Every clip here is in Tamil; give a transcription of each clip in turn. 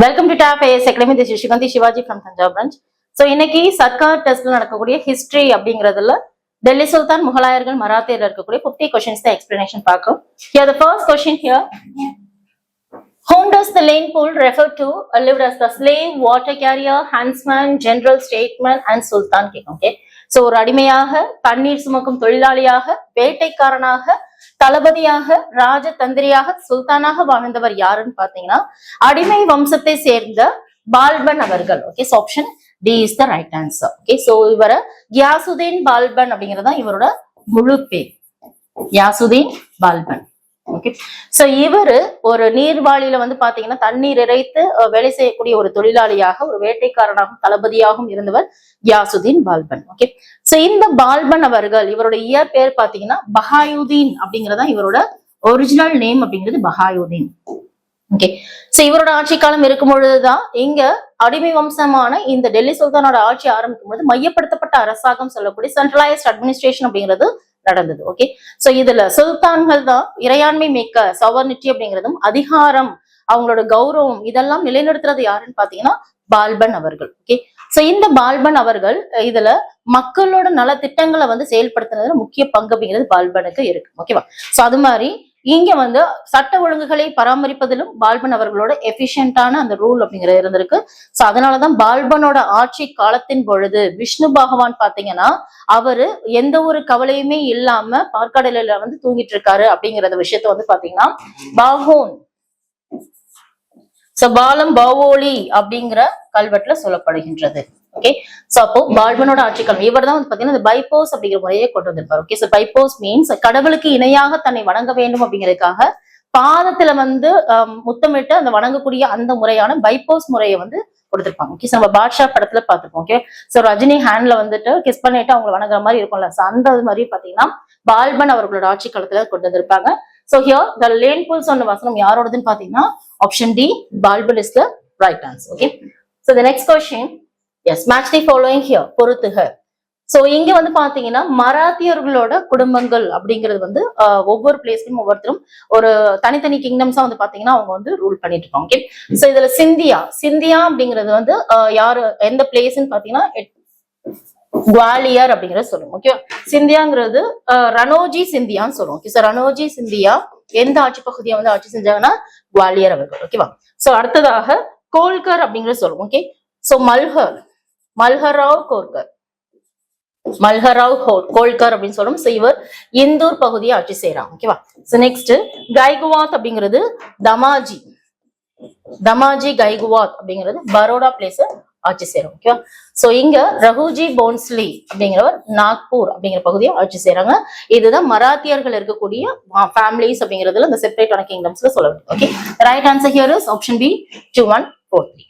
Welcome to top IAS academy. This is Srikanthi Sivaji from Thanjavur branch. So இன்னைக்கு சர்க்கார் டெஸ்ட்ல நடக்கக்கூடிய ஹிஸ்டரி அப்படிங்கிறதுல டெல்லி சுல்தான், முகலாயர்கள், மராத்தியர்ல இருக்கக்கூடிய 50 கொஸ்டின்ஸ் தான் எக்ஸ்பிளனேஷன் பார்க்கிறோம். Here the first question here. Whom does the Lane Pool refer to? Lived as the slave, water carrier, huntsman, general, statesman and sultan king. Okay. So ஒரு அடிமையாக, தண்ணீர் சுமக்கும் தொழிலாளியாக, வேட்டைக்காரனாக, தளபதியாக, ராஜதந்திரியாக, சுல்தானாக வாழ்ந்தவர் யாருன்னு பாத்தீங்கன்னா அடிமை வம்சத்தை சேர்ந்த பால்பன் அவர்கள். Okay, so option D is the right answer. Okay, so இவர கியாசுதீன் பால்பன் அப்படிங்கறதா இவரோட முழு பேர், கியாசுதீன் பால்பன். ஓகே, சோ இவரு ஒரு நீர்வாழியில வந்து பாத்தீங்கன்னா தண்ணீர் இறைத்து வேலை செய்யக்கூடிய ஒரு தொழிலாளியாக, ஒரு வேட்டைக்காரனாகவும் தளபதியாகவும் இருந்தவர் கியாசுதீன் பால்பன். ஓகே, சோ இந்த பால்பன் அவர்கள் இவரோட இயற்பெயர் பாத்தீங்கன்னா பஹாயுதீன் அப்படிங்கறதா இவரோட ஒரிஜினல் நேம் அப்படிங்கிறது பஹாயுதீன். ஓகே, சோ இவரோட ஆட்சி காலம் இருக்கும் பொழுதுதான் இங்க அடிமை வம்சமான இந்த டெல்லி சுல்தானோட ஆட்சி ஆரம்பிக்கும் பொழுது மையப்படுத்தப்பட்ட அரசாங்கம் சொல்லக்கூடிய சென்ட்ரலைஸ்ட் அட்மினிஸ்ட்ரேஷன் அப்படிங்கிறது நடந்தது. ஓகே, சோ இதுல சுல்தான்கள் தான் இறையாண்மை மிக்க சவர்னிட்டி அப்படிங்கிறதும் அதிகாரம், அவங்களோட கௌரவம் இதெல்லாம் நிலைநிறுத்துறது யாருன்னு பாத்தீங்கன்னா பால்பன் அவர்கள். ஓகே, சோ இந்த பால்பன் அவர்கள் இதுல மக்களோட நல திட்டங்களை வந்து செயல்படுத்துறதுல முக்கிய பங்கு அப்படிங்கிறது பால்பனுக்கு இருக்கு. ஓகேவா, சோ அது மாதிரி இங்க வந்து சட்ட ஒழுங்குகளை பராமரிப்பதிலும் பால்பன் அவர்களோட எஃபிஷியன்டான அந்த ரூல் அப்படிங்கிறது இருந்திருக்கு. சோ அதனாலதான் பால்பனோட ஆட்சி காலத்தின் பொழுது விஷ்ணு பகவான் பாத்தீங்கன்னா அவரு எந்த ஒரு கவலையுமே இல்லாம பார்க்கடலில வந்து தூங்கிட்டு இருக்காரு அப்படிங்கறத விஷயத்த வந்து பாத்தீங்கன்னா பாகோன் பாலம் பாவோலி அப்படிங்கிற கல்வெட்டுல சொல்லப்படுகின்றது. ஓகே, சோ அப்போ பால்பனோட ஆட்சி காலம் இவர் தான் வந்து பாத்தீங்கன்னா பைப்போஸ் அப்படிங்கிற முறையை கொண்டு வந்திருப்பாரு. ஓகே, சோ பைப்போஸ் மீன்ஸ் கடவுளுக்கு இணையாக தன்னை வணங்க வேண்டும் அப்படிங்கிறதுக்காக பாதத்துல வந்து முத்தமிட்டு அந்த வணங்கக்கூடிய அந்த முறையான பைப்போஸ் முறையை வந்து கொடுத்திருப்பாங்க. ஓகே, நம்ம பாட்ஷா படத்துல பாத்துருப்போம். ஓகே, சோ ரஜினி ஹேண்ட்ல வந்துட்டு கிஸ் பண்ணிட்டு அவங்க வணங்குற மாதிரி இருக்கும்ல, அந்த மாதிரி பாத்தீங்கன்னா பால்பன் அவர்களோட ஆட்சி காலத்துல கொண்டு வந்திருப்பாங்க. So here the Lane Pool சொன்ன வசனம் யாரோடதுன்னு பாத்தீங்கன்னா option D, Balban is the right answer. Okay, so the next question, yes, match the following here. பொறுத்துக. சோ இங்க வந்து பாத்தீங்கன்னா மராத்தியர்களோட குடும்பங்கள் அப்படிங்கிறது வந்து ஒவ்வொரு பிளேஸ்லயும் ஒவ்வொருத்தரும் ஒரு தனித்தனி கிங்டம்ஸா வந்து பாத்தீங்கன்னா அவங்க வந்து ரூல் பண்ணிட்டு இருக்காங்க. ஓகே, சோ இதுல சிந்தியா அப்படிங்கிறது வந்து யாரு எந்த பிளேஸ்ன்னு பாத்தீங்கன்னா குவாலியர் அப்படிங்கறது சொல்லுவோம். ஓகே, சிந்தியாங்கிறது ரனோஜி சிந்தியான்னு சொல்லுவோம். ஓகே, சோ ரனோஜி சிந்தியா எந்த ஆட்சி பகுதியை வந்து ஆட்சி செஞ்சாங்கன்னா குவாலியர் அவர்கள். ஓகேவா, சோ அடுத்ததாக கோல்கர் அப்படிங்கறது சொல்லுவோம். ஓகே, சோ மல்ஹராவ் கோல்கர் அப்படின்னு சொல்றோம். சோ இவர் இந்தூர் பகுதியை ஆட்சி செய்யறாங்க. ஓகேவா, சோ நெக்ஸ்ட் கைகுவாத் அப்படிங்கிறது தமாஜி கைகுவாத் அப்படிங்கிறது பரோடா பிளேஸ் ஆட்சி செய்யறோம். ஓகேவா, சோ இங்க ரகுஜி போன்ஸ்லி அப்படிங்கிறவர் நாக்பூர் அப்படிங்கிற பகுதியை ஆட்சி செய்யறாங்க. இதுதான் மராத்தியர்கள் இருக்கக்கூடிய ஃபேமிலிஸ் அப்படிங்கிறதுல இந்த செப்பரேட்டான கிங்டம்ஸ்ல சொல்ல வேண்டும். Okay, right answer here is option B 2143.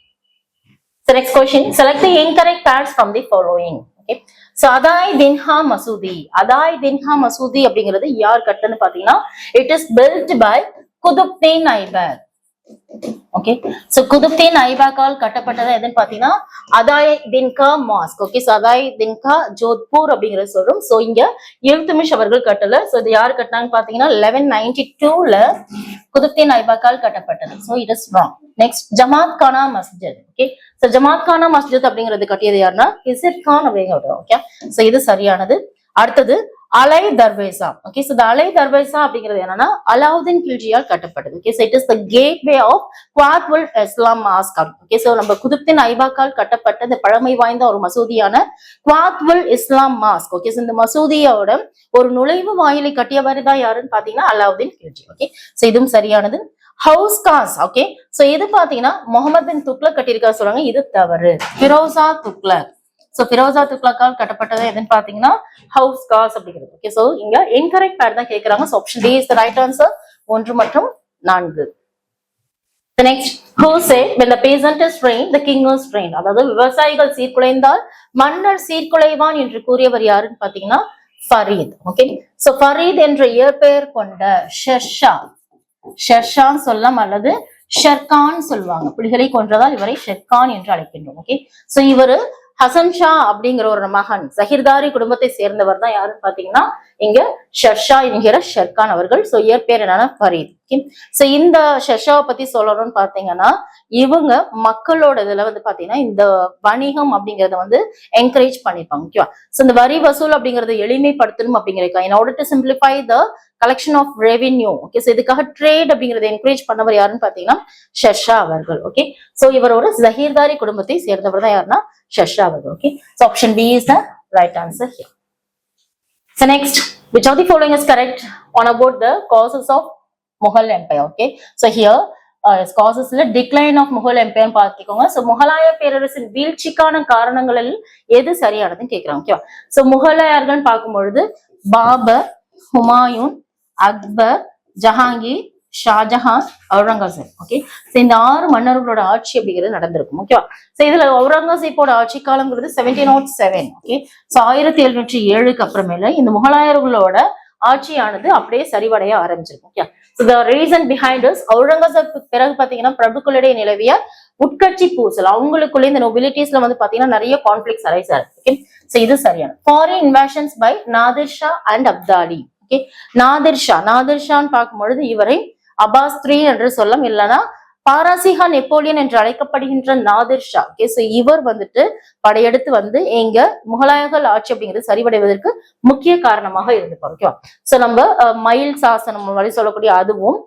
So next question, select the incorrect parts from the following. Okay, so Adai Dinha Masudi அப்படிங்கிறது யார் கட்டன்னு பாத்தீங்கன்னா it is built by Qutbuddin Aibak. Okay, so Qutbuddin ஐபக்கால் கட்டப்பட்டது எதுன்னு பாத்தீங்கன்னா Adhai Din Ka mosque. Okay, so Adhai Din Ka Jhonpra அப்படிங்கறது சொல்றோம். சோ இங்க இல்துமிஷ் அவர்கள் கட்டல. சோ இது யாரு கட்டினாங்க பாத்தீங்கன்னா 1192ல குதுப்தீன் ஐபக்கால் கட்டப்பட்டது. So it is wrong. Next Jamat Khana Masjid. Okay, so Jamat Khana Masjid அப்படிங்கிறது கட்டியது யாருன்னா இசித் கான் அப்படிங்கிறது. ஓகே, சோ இது சரியானது. அடுத்தது அலை தர்வேசா. ஓகே, சோ அலை தர்வேசா அப்படிங்கிறது என்னன்னா அலாவுதீன் கில்ஜியால் கட்டப்பட்டது. Okay, so it is the gateway of Quwwatul Islam mosque. Okay, so நம்ம குதுப்தீன் ஐபக்கால் கட்டப்பட்ட இந்த பழமை வாய்ந்த ஒரு மசூதியான Quwwatul Islam mosque. Okay, so இந்த மசூதியோட ஒரு நுழைவு வாயிலை கட்டியவர் தான் யாருன்னு பாத்தீங்கன்னா அலாவுதீன் கில்ஜி. ஓகே, சோ இதுவும் சரியானது. House cos. ஓகே, சோ இது பாத்தீங்கன்னா முகமது பின் துக்ளக் கட்டியிருக்காரு சொல்றாங்க, இது தவறு. ஃபிரோசா துக்ளக். சோ ஃபிரோசா துக்ளக்கால் கட்டப்பட்டது எதுன்னு பாத்தீங்கன்னா ஹவுஸ் காஸ் அப்படிங்கிறது. ஓகே, சோ இங்க இன்கரெக்ட் பேர் தான் கேக்குறாங்க. So option D is the right answer. 1 மற்றும் 4. The next, who said when the peasant is trained the king is trained. அதாவது விவசாயிகள் சீர்குலைந்தால் மன்னர் சீர்குலைவான் என்று கூறியவர் யாருன்னு பாத்தீங்கன்னா ஃபரீத். ஓகே, சோ ஃபரீத் என்ற இயற்பெயர் கொண்ட ஷெர்ஷான் சொல்லலாம் அல்லது ஷெர்கான் சொல்லுவாங்க. புலிகளை கொன்றதால் இவரை ஷெர்கான் என்று அழைக்கின்றோம். ஓகே, சோ இவரு ஹசன் ஷா அப்படிங்கிற ஒரு மகன், ஜஹிர்தாரி குடும்பத்தை சேர்ந்தவர் தான் யாருன்னு பாத்தீங்கன்னா இங்க ஷெர்ஷா என்கிற ஷெர்கான் அவர்கள். சோ இயற்பெயர் என்னன்னா ஃபரீத். ஓகே, சோ இந்த ஷெர்ஷாவை பத்தி சொல்லணும்னு பாத்தீங்கன்னா இவங்க மக்களோட இதுல வந்து பாத்தீங்கன்னா இந்த வணிகம் அப்படிங்கறத வந்து என்கரேஜ் பண்ணிருப்பாங்க. ஓகேவா, சோ இந்த வரி வசூல் அப்படிங்கறத எளிமைப்படுத்தணும் அப்படிங்கிறதுக்கா in order to simplify the collection of revenue. Okay, so இதுக்காக ட்ரேட் அப்படிங்கறத என்கரேஜ் பண்ணவர் யாருன்னு பாத்தீங்கன்னா ஷெர்ஷா அவர்கள். ஓகே, சோ இவர் ஒரு ஜஹீர்தாரி குடும்பத்தை சேர்ந்தவர் தான் யாருன்னா ஷெர்ஷா அவர்கள். Okay, so option B is the right answer here. So next, which of the following is correct on about the causes of Mughal Empire? Okay, so here causes the decline of Mughal Empire பார்த்துக்கோங்க. So முகலாய பேரரசின் வீழ்ச்சிக்கான காரணங்களில் எது சரியானதுன்னு கேட்கிறாங்க. ஓகேவா, so முகலாயர்கள் பார்க்கும்பொழுது பாபர், ஹுமாயூன், அக்பர், ஜஹாங்கீர், ஷாஜஹான், அவுரங்கசீப். ஓகே, சோ இந்த 6 மன்னர்களோட ஆட்சி அப்படிங்கிறது நடந்திருக்கும். ஓகேவா, சோ இதுல அவுரங்கசீப்போட ஆட்சி காலங்கிறது 1707. ஓகே, சோ 1707க்கு அப்புறமேல இந்த முகலாயர்களோட ஆட்சியானது அப்படியே சரிவடைய ஆரம்பிச்சிருக்கும். Okay, so the reason behind is Aurangzeb பிறகு பாத்தீங்கன்னா பிரபுக்களிடையே நிலவிய உட்கட்சி பூசல், அவங்களுக்குள்ள இந்த நொபிலிட்டிஸ்ல வந்து பாத்தீங்கன்னா நிறைய கான்ஃபிளிக்ஸ் அரைஸ் ஆகுது. ஓகே, சோ இது சரியான. Foreign invasions by Nadir Shah and Abdali. Okay, Nadir ஷான்னு பார்க்கும்பொழுது இவரை அபாஸ் III என்று சொல்லும், இல்லைன்னா பாரசீக நெப்போலியன் என்று அழைக்கப்படுகின்ற நாதிர் ஷா. ஓகே, சோ இவர் வந்துட்டு படையெடுத்து வந்து எங்க முகலாயர்கள் ஆட்சி அப்படிங்கிறது சரிவடைவதற்கு முக்கிய காரணமாக இருந்துப்பார். ஓகேவா, சோ நம்ம மயில் சாசனம் வழி சொல்லக்கூடிய அதுவும்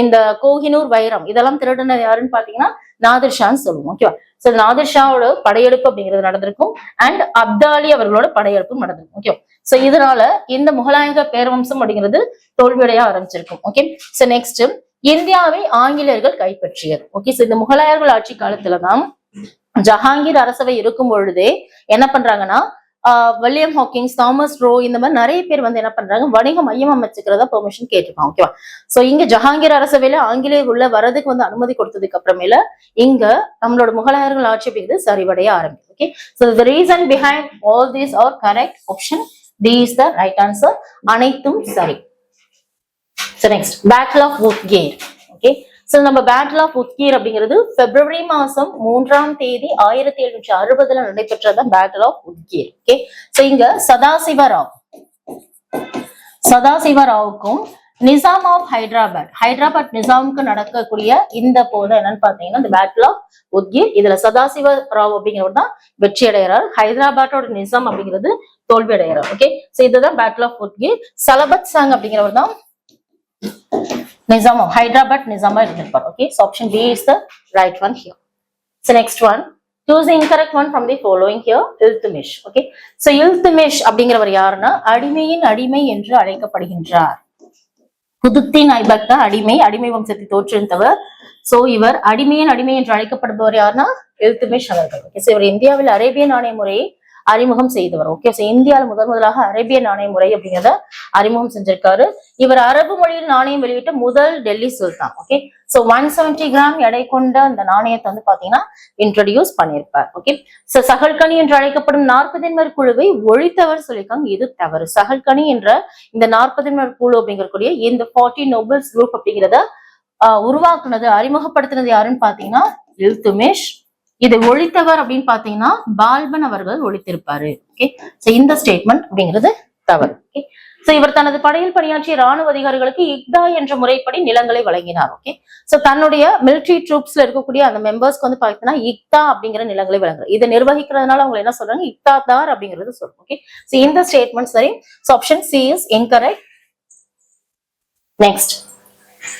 இந்த கோஹினூர் வைரம் இதெல்லாம் திருடினது யாருன்னு பாத்தீங்கன்னா நாதிர் ஷான்னு சொல்லுவோம். ஓகேவா, சோ நாதிர் ஷாவோட படையெடுப்பு அப்படிங்கிறது நடந்திருக்கும் அண்ட் அப்தாலி அவர்களோட படையெடுப்பும் நடந்திருக்கும். ஓகே, சோ இதனால இந்த முகலாய பேரவம்சம் அப்படிங்கிறது தோல்வியடைய ஆரம்பிச்சிருக்கும். ஓகே, சோ நெக்ஸ்ட் இந்தியாவை ஆங்கிலேயர்கள் கைப்பற்றியது. ஓகே, சோ இந்த முகலாயர்கள் ஆட்சி காலத்துலதான் ஜஹாங்கீர் அரசவை இருக்கும் பொழுதே என்ன பண்றாங்கன்னா வில்லியம் ஹாக்கிங்ஸ், தாமஸ் ரோ இந்த மாதிரி நிறைய பேர் வந்து என்ன பண்றாங்க வணிக மையம் அமைச்சுக்கிறதா பெர்மிஷன் கேட்டிருப்பாங்க. ஓகேவா, சோ இங்க ஜஹாங்கீர் அரசவையில ஆங்கிலேயர் உள்ள வரதுக்கு வந்து அனுமதி கொடுத்ததுக்கு அப்புறமேல இங்க நம்மளோட முகலாயர்கள் ஆட்சி அப்படிங்கிறது சரிவடைய ஆரம்பிக்கும். Okay, so the reason behind all these are correct. Option D is the right answer. அனைத்தும் சரி. So next, Battle of Woodgate. Okay, so நம்ம Battle of Woodgate அப்படிங்கிறது பிப்ரவரி மாசம் 3ஆம் தேதி 1760 நடைபெற்றதான் Battle of Woodgate. Okay, so இங்க சதாசிவராவுக்கும் நிசாம் ஆஃப் ஹைதராபாத் நிசாமுக்கு நடக்கக்கூடிய இந்த போது என்னன்னு பாத்தீங்கன்னா இந்த Battle of Woodgate. இதுல சதாசிவராவ் அப்படிங்கிறவர் தான் வெற்றி அடைகிறார், ஹைதராபாத்தோட நிசாம் அப்படிங்கிறது தோல்வி அடைகிறார். ஓகே, சோ இதுதான் Battle of Woodgate. சலபத் சாங் அப்படிங்கிறவர் தான் ஹைதராபாத் நிசாமா இருந்திருப்பார். Okay, so option B is the right one here. So next one, choose the incorrect one from the following here. Iltutmish. Okay, so Iltutmish அப்படிங்கிறவர் யாருன்னா அடிமையின் அடிமை என்று அழைக்கப்படுகின்றார். குதுப்தீன் ஐபக் அடிமை வம்சத்தை தோற்றுவித்தவர். சோ இவர் அடிமையின் அடிமை என்று அழைக்கப்படுபவர் யாருன்னா இல்துமிஷ் அவர்கள். ஓகே, சோ இவர் இந்தியாவில் அரேபிய நாணய முறையை அறிமுகம் செய்தவர். ஓகே, சோ இந்தியாவில முதலாக அரேபிய நாணய முறை அப்படிங்கிறத அறிமுகம் செஞ்சிருக்காரு. இவர் அரபு மொழியில் நாணயம் வெளியிட்ட முதல் டெல்லி சுல்தான். ஓகே, சோ 170 கிராம் எடை கொண்ட அந்த நாணயத்தை வந்து பாத்தீங்கன்னா இன்ட்ரோடியூஸ் பண்ணியிருப்பார். ஓகே, சோ சகல்கனி என்று அழைக்கப்படும் 40 குழுவை ஒழித்தவர் சொல்லியிருக்காங்க, இது தவறு. சகல்கனி என்ற இந்த 40 குழு அப்படிங்கக்கூடிய இந்த 40 நோபல்ஸ் குரூப் அப்படிங்கிறத உருவாக்குனது அறிமுகப்படுத்தினது யாருன்னு பாத்தீங்கன்னா இல்துமிஷ். இதை ஒழித்தவர் அப்படின்னு பாத்தீங்கன்னா பால்பன் அவர்கள் ஒழித்திருப்பாரு. ஓகே, சோ இந்த ஸ்டேட்மெண்ட் அப்படிங்கிறது தவறு. ஓகே, சோ இவர் தனது படையில் பணியாற்றிய ராணுவ அதிகாரிகளுக்கு இக்தா என்ற முறைப்படி நிலங்களை வழங்கினார். ஓகே, சோ தன்னுடைய மிலிட்டரி ட்ரூப்ஸ்ல இருக்கக்கூடிய அந்த மெம்பர்ஸ்க்கு வந்து பாத்தீங்கன்னா இக்தா அப்படிங்கிற நிலங்களை வழங்குறாரு. இதை நிர்வகிக்கிறதுனால அவங்க என்ன சொல்றாங்க இக்தாதார் அப்படிங்கிறது சொல்றோம். ஓகே, சோ இந்த ஸ்டேட்மெண்ட் சரி. So option C is incorrect. Next,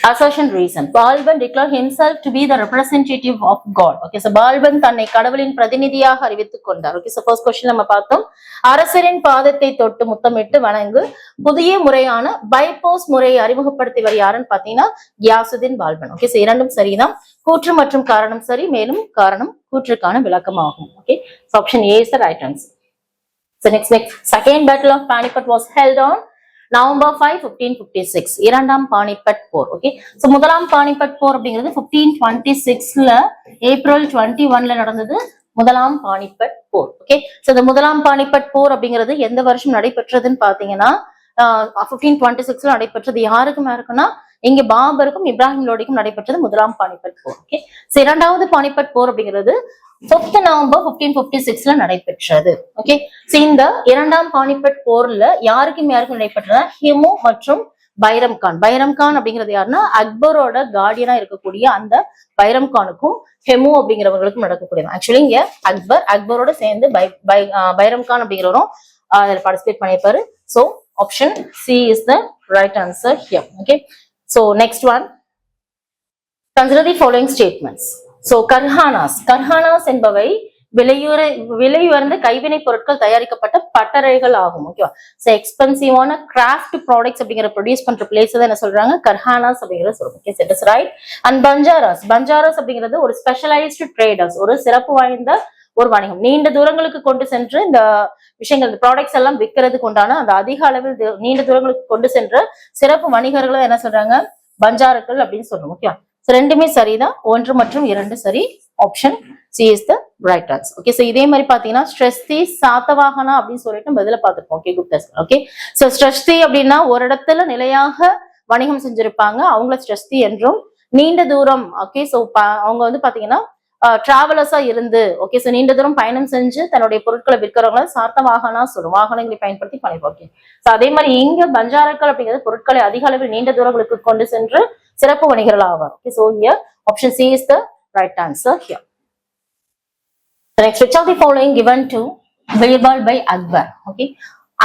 assertion reason. Balban declared himself to be the representative of God. Okay, so Balban தன்னை கடவுளின் பிரதிநிதியாக அறிவித்துக் கொண்டார். Okay, so first question நம்ம பார்த்தோம், அரசரின் பாதத்தை தொட்டு முத்தமிட்டு வணங்கு புதிய முறையான பைபோஸ் முறையை அறிமுகப்படுத்தியவர் யாருன்னு பாத்தீங்கன்னா கியாசுதீன் பால்பன். ஓகே, so இரண்டும் சரிதான். கூற்று மற்றும் காரணம் சரி, மேலும் காரணம் கூற்றுக்கான விளக்கமாகும். Okay, so option A is the right answer. So next, second battle of Panipat was held on November 5, 1556. இரண்டாம் பானிபட் போர். ஓகே, சோ முதலாம் பானிபட் போர் அப்படிங்கிறது 1526ல ஏப்ரல் 21ல நடந்தது முதலாம் பானிபட் போர். ஓகே, சோ இந்த முதலாம் பானிபட் போர் அப்படிங்கிறது எந்த வருஷம் நடைபெற்றதுன்னு பாத்தீங்கன்னா 1526ல நடைபெற்றது. யாருக்கும் இருக்குன்னா இங்க பாபருக்கும் இப்ராஹிம் லோடிக்கும் நடைபெற்றது முதலாம் பானிபட் போர். ஓகே, சோ இரண்டாவது பானிபட் போர் அப்படிங்கிறது 5th November 1556 நடைபெற்றது. ஓகே, இந்த இரண்டாம் பானிபட் போர்ல யாருக்கும் நடைபெற்றதா ஹிமு மற்றும் பைரம் கான். பைரம் கான் அப்படிங்கிறது யாருன்னா அக்பரோட கார்டியனா இருக்கக்கூடிய அந்த பைரம் கானுக்கும் ஹெமு அப்படிங்கிறவங்களுக்கும் நடக்கக்கூடியது. ஆக்சுவலி இங்க அக்பரோட சேர்ந்து பைரம் கான் அப்படிங்கிறவரும் அதில் பார்ட்டிசிபேட் பண்ணியிருப்பாரு. So option C is the right answer here. Okay, so next one, consider the following statements. So கர்ஹானாஸ் என்பவை விலையுயர்ந்த கைவினை பொருட்கள் தயாரிக்கப்பட்ட பட்டறைகள் ஆகும். ஓகேவா? சோ எக்ஸ்பென்சிவான கிராஃப்ட் ப்ராடக்ட்ஸ் அப்படிங்கிற ப்ரொடியூஸ் பண்ற பிளேஸ் தான் என்ன சொல்றாங்க, கர்ஹானாஸ் அப்படிங்கறத சொல்றோம். Okay, it is right. And Banjaras அப்படிங்கிறது ஒரு ஸ்பெஷலைஸ்டு ட்ரேடர்ஸ், ஒரு சிறப்பு வாய்ந்த ஒரு வணிகம். நீண்ட தூரங்களுக்கு கொண்டு சென்று இந்த விஷயங்கள் ப்ராடக்ட்ஸ் எல்லாம் விற்கிறதுக்கு உண்டான அந்த அதிக அளவில் நீண்ட தூரங்களுக்கு கொண்டு சென்ற சிறப்பு வணிகர்களை என்ன சொல்றாங்க, பஞ்சாரக்கள் அப்படின்னு சொல்றோம். ஓகே, ரெண்டுமே சரிதான், 1 மற்றும் 2 சரி. Option C is the right answer. Okay, so இதே மாதிரி பாத்தீங்கன்னா ஸ்ட்ரெஸ்தி சாத்தவாகனா அப்படின்னு சொல்லிட்டு பதில பார்த்திருப்போம். ஓகே, குப்தா. ஓகே, சோ ஸ்ட்ரெஸ்தி அப்படின்னா ஒரு இடத்துல நிலையாக வணிகம் செஞ்சிருப்பாங்க, அவங்கள ஸ்ட்ரெஸ்தி என்றும். நீண்ட தூரம், ஓகே, சோ அவங்க வந்து பாத்தீங்கன்னா டிராவலர்ஸா இருந்து, ஓகே, சோ நீண்ட தூரம் பயணம் செஞ்சு தன்னுடைய பொருட்களை விற்கிறவங்கள சார்த்த வாகனா சொல்லும், வாகனங்களை பயன்படுத்தி பண்ணிப்போம். ஓகே, சோ அதே மாதிரி இங்க பஞ்சாரக்கள் அப்படிங்கிறது பொருட்களை அதிக அளவில் நீண்ட தூரங்களுக்கு கொண்டு சென்று சிறப்பு வணிகர்கள் ஆவார். Okay, so here option C is the right answer here. The next, which of the following given to Birbal by Akbar? Okay,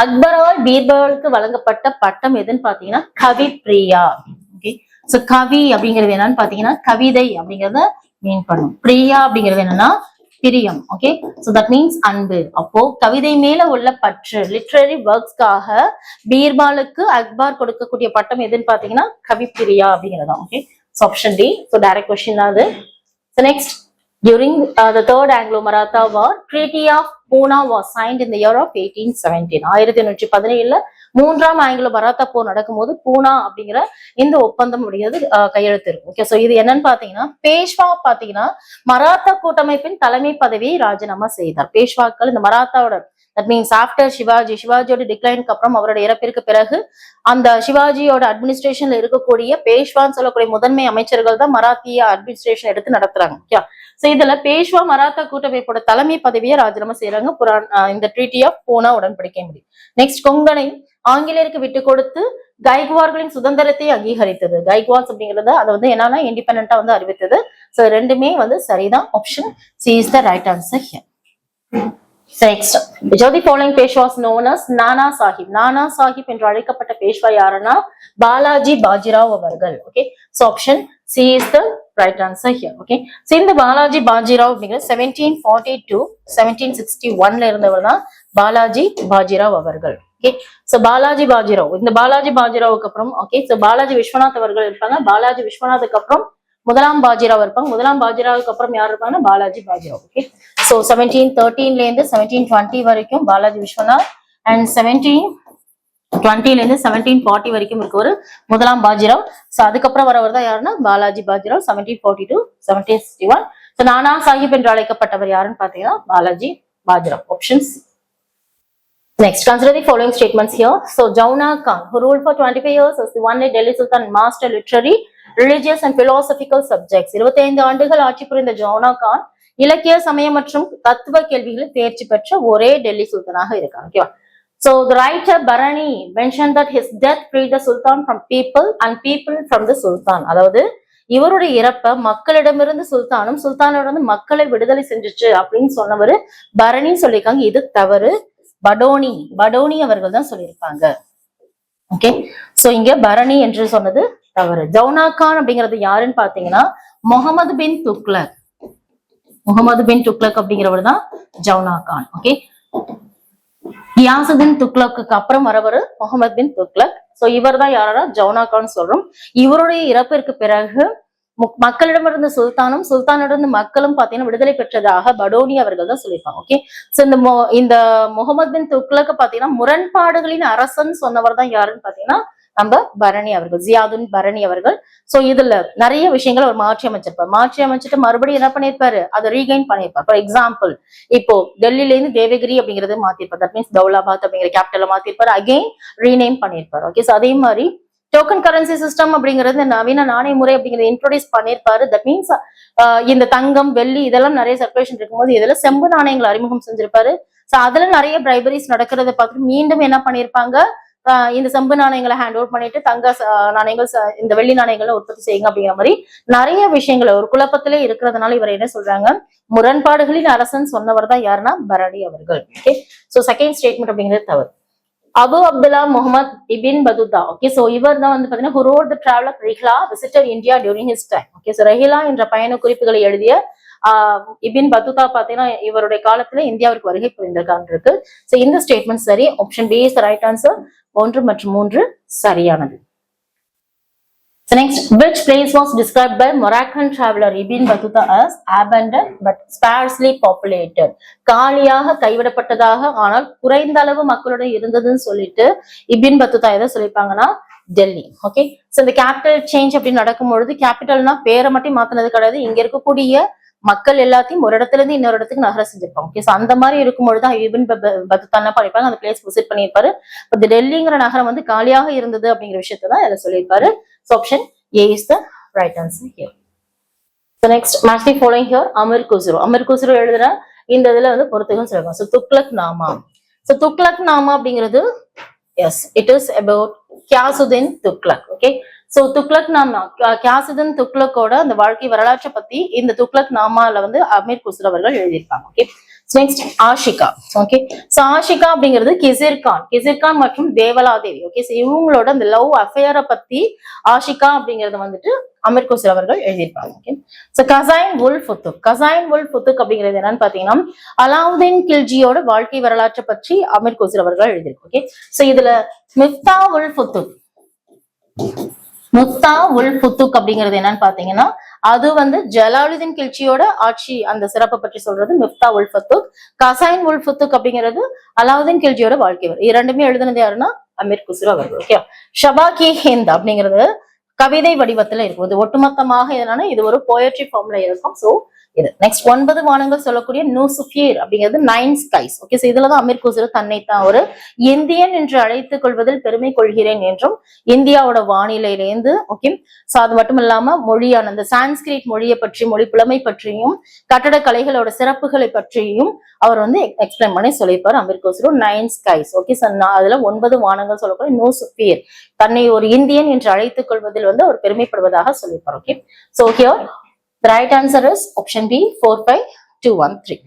அக்பரால் பீர்பாலுக்கு வழங்கப்பட்ட பட்டம் எதுன்னு பாத்தீங்கன்னா கவி பிரியா. ஓகே, சோ கவி அப்படிங்கிறது என்னன்னு பாத்தீங்கன்னா கவிதை அப்படிங்கறத மீன் பண்ணும். பிரியா அப்படிங்கிறது என்னன்னா பிரியம். ஓகே, சோ தட் மீன்ஸ் அன்பு. அப்போ கவிதை மேல உள்ள பற்று, லிட்ரரி ஒர்க்ஸ்க்காக பீர்பாலுக்கு அக்பர் கொடுக்கக்கூடிய பட்டம் எதுன்னு பாத்தீங்கன்னா கவி பிரியா அப்படிங்கிறதா. Okay, so option D. So direct question அது. So next, during the third Anglo-Maratha war, Treaty of Poona was signed in the year of 1817. 1817ல மூன்றாம் ஆங்கிலோ மராத்தா போர் நடக்கும்போது பூனா அப்படிங்கிற இந்த ஒப்பந்தம் முடியாது கையெழுத்து இருக்கும். ஓகே, சோ இது என்னன்னு பாத்தீங்கன்னா பேஷ்வா பாத்தீங்கன்னா மராத்தா கூட்டமைப்பின் தலைமை பதவியை ராஜினாமா செய்தார். பேஷ்வாக்கள் இந்த மராத்தாவோட, தட் மீன்ஸ் ஆஃப்டர் சிவாஜியோட டிக்ளைனுக்கு அப்புறம் அவரோட இறப்பிற்கு பிறகு அந்த சிவாஜியோட அட்மினிஸ்ட்ரேஷன்ல இருக்கக்கூடிய பேஷ்வான்னு சொல்லக்கூடிய முதன்மை அமைச்சர்கள் தான் மராத்திய அட்மினிஸ்ட்ரேஷன் எடுத்து நடத்துறாங்க. ஓகே, சோ இதுல பேஷ்வா மராத்தா கூட்டமைப்போட தலைமை பதவியை ராஜினாமா செய்யறாங்க இந்த ட்ரீட்டி ஆஃப் பூனா உடன்படிக்கை முடியும். நெக்ஸ்ட், கொங்கனை ஆங்கிலேயருக்கு விட்டு கொடுத்து கைக்வார்களின் சுதந்திரத்தை அங்கீகரித்தது. கைக்வார்ஸ் அப்படிங்கிறது அதை வந்து என்னன்னா இண்டிபெண்டா வந்து அறிவித்தது. சோ ரெண்டுமே வந்து சரிதான். Option C is the right answer here. Next, which of the following Peshwas known as Nana Sahib? Nana Sahib என்று அழைக்கப்பட்ட பேஷ்வா யாருன்னா பாலாஜி பாஜிராவ் அவர்கள். Okay, so option C is the right answer here. Okay, so இந்த பாலாஜி பாஜிராவ் அப்படிங்கிற 1742 1761ல இருந்தவர் தான் பாலாஜி பாஜிராவ் அவர்கள். ஓகே, சோ பாலாஜி பாஜிராவ், இந்த பாலாஜி பாஜிராவுக்கு அப்புறம் ஓகே, சோ பாலாஜி விஸ்வநாத் அவர்கள் இருப்பாங்க. பாலாஜி விஸ்வநாத்துக்கு அப்புறம் முதலாம் பாஜிராவ் இருப்பாங்க. முதலாம் பாஜிராவுக்கு அப்புறம் யார் இருப்பாங்கன்னா பாலாஜி பாஜிராவ். ஓகே, சோ 1713ல இருந்து 1720 வரைக்கும் பாலாஜி விஸ்வநாத், அண்ட் 1720ல இருந்து 1740 வரைக்கும் இருக்கவர் முதலாம் பாஜிராவ். சோ அதுக்கப்புறம் வரவர் தான் யாருன்னா பாலாஜி பாஜிராவ் 1742 1761. சோ நானா சாஹிப் என்று அழைக்கப்பட்டவர் யாருன்னு பாத்தீங்கன்னா Balaji Bajirao. Options. Next, consider the following statements here. So Jauna Khan, who ruled for 25 years as the one Delhi Sultan, master literary, religious and philosophical subjects. 25 ஆண்டுகள் ஆட்சி புரிந்த ஜவுனா கான் இலக்கிய சமய மற்றும் தத்துவ கேள்விகளில் தேர்ச்சி பெற்ற ஒரே டெல்லி சுல்தானாக இருக்காங்க. ஓகேவா? So the writer Barani mentioned that his death freed the sultan from people and people from the sultan. அதாவது இவருடைய இறப்ப மக்களிடமிருந்து சுல்தானும் சுல்தானிடமிருந்து மக்களை விடுதலை செஞ்சுச்சு அப்படின்னு சொன்னவர் பரணி சொல்லியிருக்காங்க. இது தவறு. படோனி அவர்கள் தான் சொல்லியிருப்பாங்க. ஓகே, சோ இங்க பரணி என்று சொன்னது தவறு. ஜவுனா கான் அப்படிங்கிறது யாருன்னு பாத்தீங்கன்னா முகமது பின் துக்ளக் அப்படிங்கிறவர் தான் ஜவுனா கான். ஓகே, கியாசுதீன் துக்ளக்கு அப்புறம் வரவர் முகமது பின் துக்ளக். சோ இவர் தான் யாரா ஜவுனா கான் சொல்றோம். இவருடைய இறப்பிற்கு பிறகு மக்களிடமிருந்து சுல்தானும் சுல்தானிடமிருந்து மக்களும் பாத்தீங்கன்னா விடுதலை பெற்றதாக படோனி அவர்கள் தான் சொல்லியிருப்பாங்க. ஓகே, சோ இந்த முகமது பின் துக்ளக் பாத்தீங்கன்னா முரண்பாடுகளின் அரசன் சொன்னவர் தான் யாருன்னு பாத்தீங்கன்னா நம்ம பரணி அவர்கள், ஜியாதுன் பரணி அவர்கள். சோ இதுல நிறைய விஷயங்கள் அவர் மாற்றி அமைச்சிட்டு மறுபடியும் என்ன பண்ணிருப்பாரு, அதை ரீகைன் பண்ணிருப்பாரு. ஃபார் எக்ஸாம்பிள், இப்போ டெல்லியில இருந்து தேவகிரி அப்படிங்கறது மாத்திருப்பாரு. தட் மீன்ஸ் தௌலாபாத் அப்படிங்கிற கேபிட்டல மாத்திருப்பாரு, அகெயின் ரீநேம் பண்ணிருப்பாரு. ஓகே, சோ அதே மாதிரி டோக்கன் கரன்சி சிஸ்டம் அப்படிங்கிறது நவீன நாணய முறை அப்படிங்கிறத இன்ட்ரோடியூஸ் பண்ணியிருப்பாரு. தட் மீன்ஸ் இந்த தங்கம் வெள்ளி இதெல்லாம் நிறைய சர்க்குலேஷன் இருக்கும்போது இதுல செம்பு நாணயங்களை அறிமுகம் செஞ்சிருப்பாரு. சோ அதுல நிறைய பிரைபரிஸ் நடக்கிறத பார்த்துட்டு மீண்டும் என்ன பண்ணிருப்பாங்க, இந்த செம்பு நாணயங்களை ஹேண்ட் ஓவர் பண்ணிட்டு தங்க நாணயங்கள் இந்த வெள்ளி நாணயங்களை உற்பத்தி செய்யுங்க அப்படிங்கிற மாதிரி நிறைய விஷயங்களை ஒரு குழப்பத்திலே இருக்கிறதுனால இவர் என்ன சொல்றாங்க, முரண்பாடுகளின் அரசன் சொன்னவர் தான் யாருன்னா பரடி அவர்கள். ஓகே, சோ செகண்ட் ஸ்டேட்மெண்ட் அப்படிங்கிறது தவறு. Abu Abdullah Muhammad Ibn Battuta. Okay, so இவர் தான் வந்து பாத்தீங்கன்னா who wrote the traveler Rihla visited India during his time. Okay, so Rihla என்ற பயண குறிப்புகளை எழுதிய இபின் பதுதா பாத்தீங்கன்னா இவருடைய காலத்துல இந்தியாவிற்கு வருகை புரிந்திருக்காங்க இருக்கு. சோ இந்த ஸ்டேட்மெண்ட் சரி. Option B is the right answer. 1 மற்றும் 3 சரியானது. So next, which place was described by Moroccan traveler Ibn Battuta as abandoned but sparsely populated? காலியாக கைவிடப்பட்டதாக ஆனால் குறைந்த அளவு மக்களுடன் இருந்ததுன்னு சொல்லிட்டு இபின் பத்துதா எதை சொல்லியிருப்பாங்கன்னா டெல்லி. ஓகே, சோ இந்த கேபிட்டல் சேஞ்ச் அப்படி நடக்கும்பொழுது கேபிட்டல்னா பேரை மட்டும் மாத்தினது கிடையாது, இங்க இருக்கக்கூடிய மக்கள் எல்லாத்தையும் ஒரு இடத்துல இருந்து இன்னொரு இடத்துக்கு நகர செஞ்சிருப்பாங்க. ஓகே, சோ அந்த மாதிரி இருக்கும்பொழுதுதான் இபின் பத்துதா என்ன பண்ணிருப்பாங்க, அந்த பிளேஸ் விசிட் பண்ணியிருப்பாரு. இந்த டெல்லிங்கிற நகரம் வந்து காலியாக இருந்தது அப்படிங்கிற விஷயத்தான் இதை சொல்லியிருப்பாரு. So option A is the right answer here. So next, match the following here. Amir Khusrau. Amir Khusrau எழுதுற இந்த இதுல வந்து பொறுத்துக்கும் சொல்லுவாங்க. So துக்ளக் நாமா. So துக்ளக் நாமா அப்படிங்கிறது yes, it is about Ghiyasuddin Tughlaq. Okay, so Tughlaq Nama Ghiyasuddin துக்ளக்கோட அந்த வாழ்க்கை வரலாற்றை பத்தி இந்த துக்ளக் நாமால வந்து அமீர் குஸ்ரு அவர்கள் எழுதியிருப்பாங்க. Okay, next Ashika. Okay, so Ashika அப்படிங்கிறது கிசிர்கான் மற்றும் தேவலாதேவி. ஓகே, சோ இவங்களோட அந்த லவ் அஃபேரை பத்தி ஆஷிகா அப்படிங்கறது வந்துட்டு அமீர் குஸ்ரு அவர்கள் எழுதியிருப்பாங்க. ஓகே, சோ கசைன் உல் ஃபுத்துக் அப்படிங்கிறது என்னன்னு பாத்தீங்கன்னா அலாவுதீன் கில்ஜியோட வாழ்க்கை வரலாற்றை பற்றி அமீர் குஸ்ரு அவர்கள் எழுதியிருக்காங்க. ஓகே, சோ இதுல மிஃப்தா உல் ஃபுத்துக் அப்படிங்கிறது என்னன்னு பாத்தீங்கன்னா அது வந்து ஜலாலுதீன் கில்ஜியோட ஆட்சி அந்த சிறப்பை பற்றி சொல்றது மிஃப்தா உல் ஃபுத்துக். கசைன் உல் ஃபுத்துக் அப்படிங்கிறது அலாவுதீன் கில்ஜியோட வாழ்க்கை வரும். இரண்டுமே எழுதுனது யாருன்னா அமீர் குஸ்ரு அவர்கள். ஓகே, ஷபாகி ஹிந்த் அப்படிங்கிறது கவிதை வடிவத்துல இருக்கும். இது ஒட்டுமொத்தமாக என்னன்னா இது ஒரு போயட்ரி ஃபார்ம்ல இருக்கும். சோ இது நெக்ஸ்ட் 9 வானங்கள் சொல்லக்கூடிய நூசுஃபியர் அப்படிங்கிறது 9 ஸ்கைஸ். ஓகே, சோ இதுலதான் அமீர் குஸ்ரு தன்னைத்தான் ஒரு இந்தியன் என்று அழைத்துக் கொள்வதில் பெருமை கொள்கிறேன் என்றும் இந்தியாவோட வானிலையிலேருந்து ஓகே, சோ அது மட்டும் இல்லாம மொழியான அந்த சான்ஸ்கிரிட் மொழியை பற்றி மொழி புலமை பற்றியும் கட்டடக்கலைகளோட சிறப்புகளை பற்றியும் அவர் வந்து எக்ஸ்பிளைன் பண்ணி சொல்லியிருப்பாரு Amir Khusro. 9 skies. Okay, so அதுல 9 வானங்கள் சொல்லக்கூடிய நூசுஃபியர் தன்னை ஒரு இந்தியன் என்று அழைத்துக் கொள்வதில் வந்து அவர் பெருமைப்படுவதாக சொல்லியிருப்பார். Okay, so here the right answer is option B 4, 5, 2, 1, 3.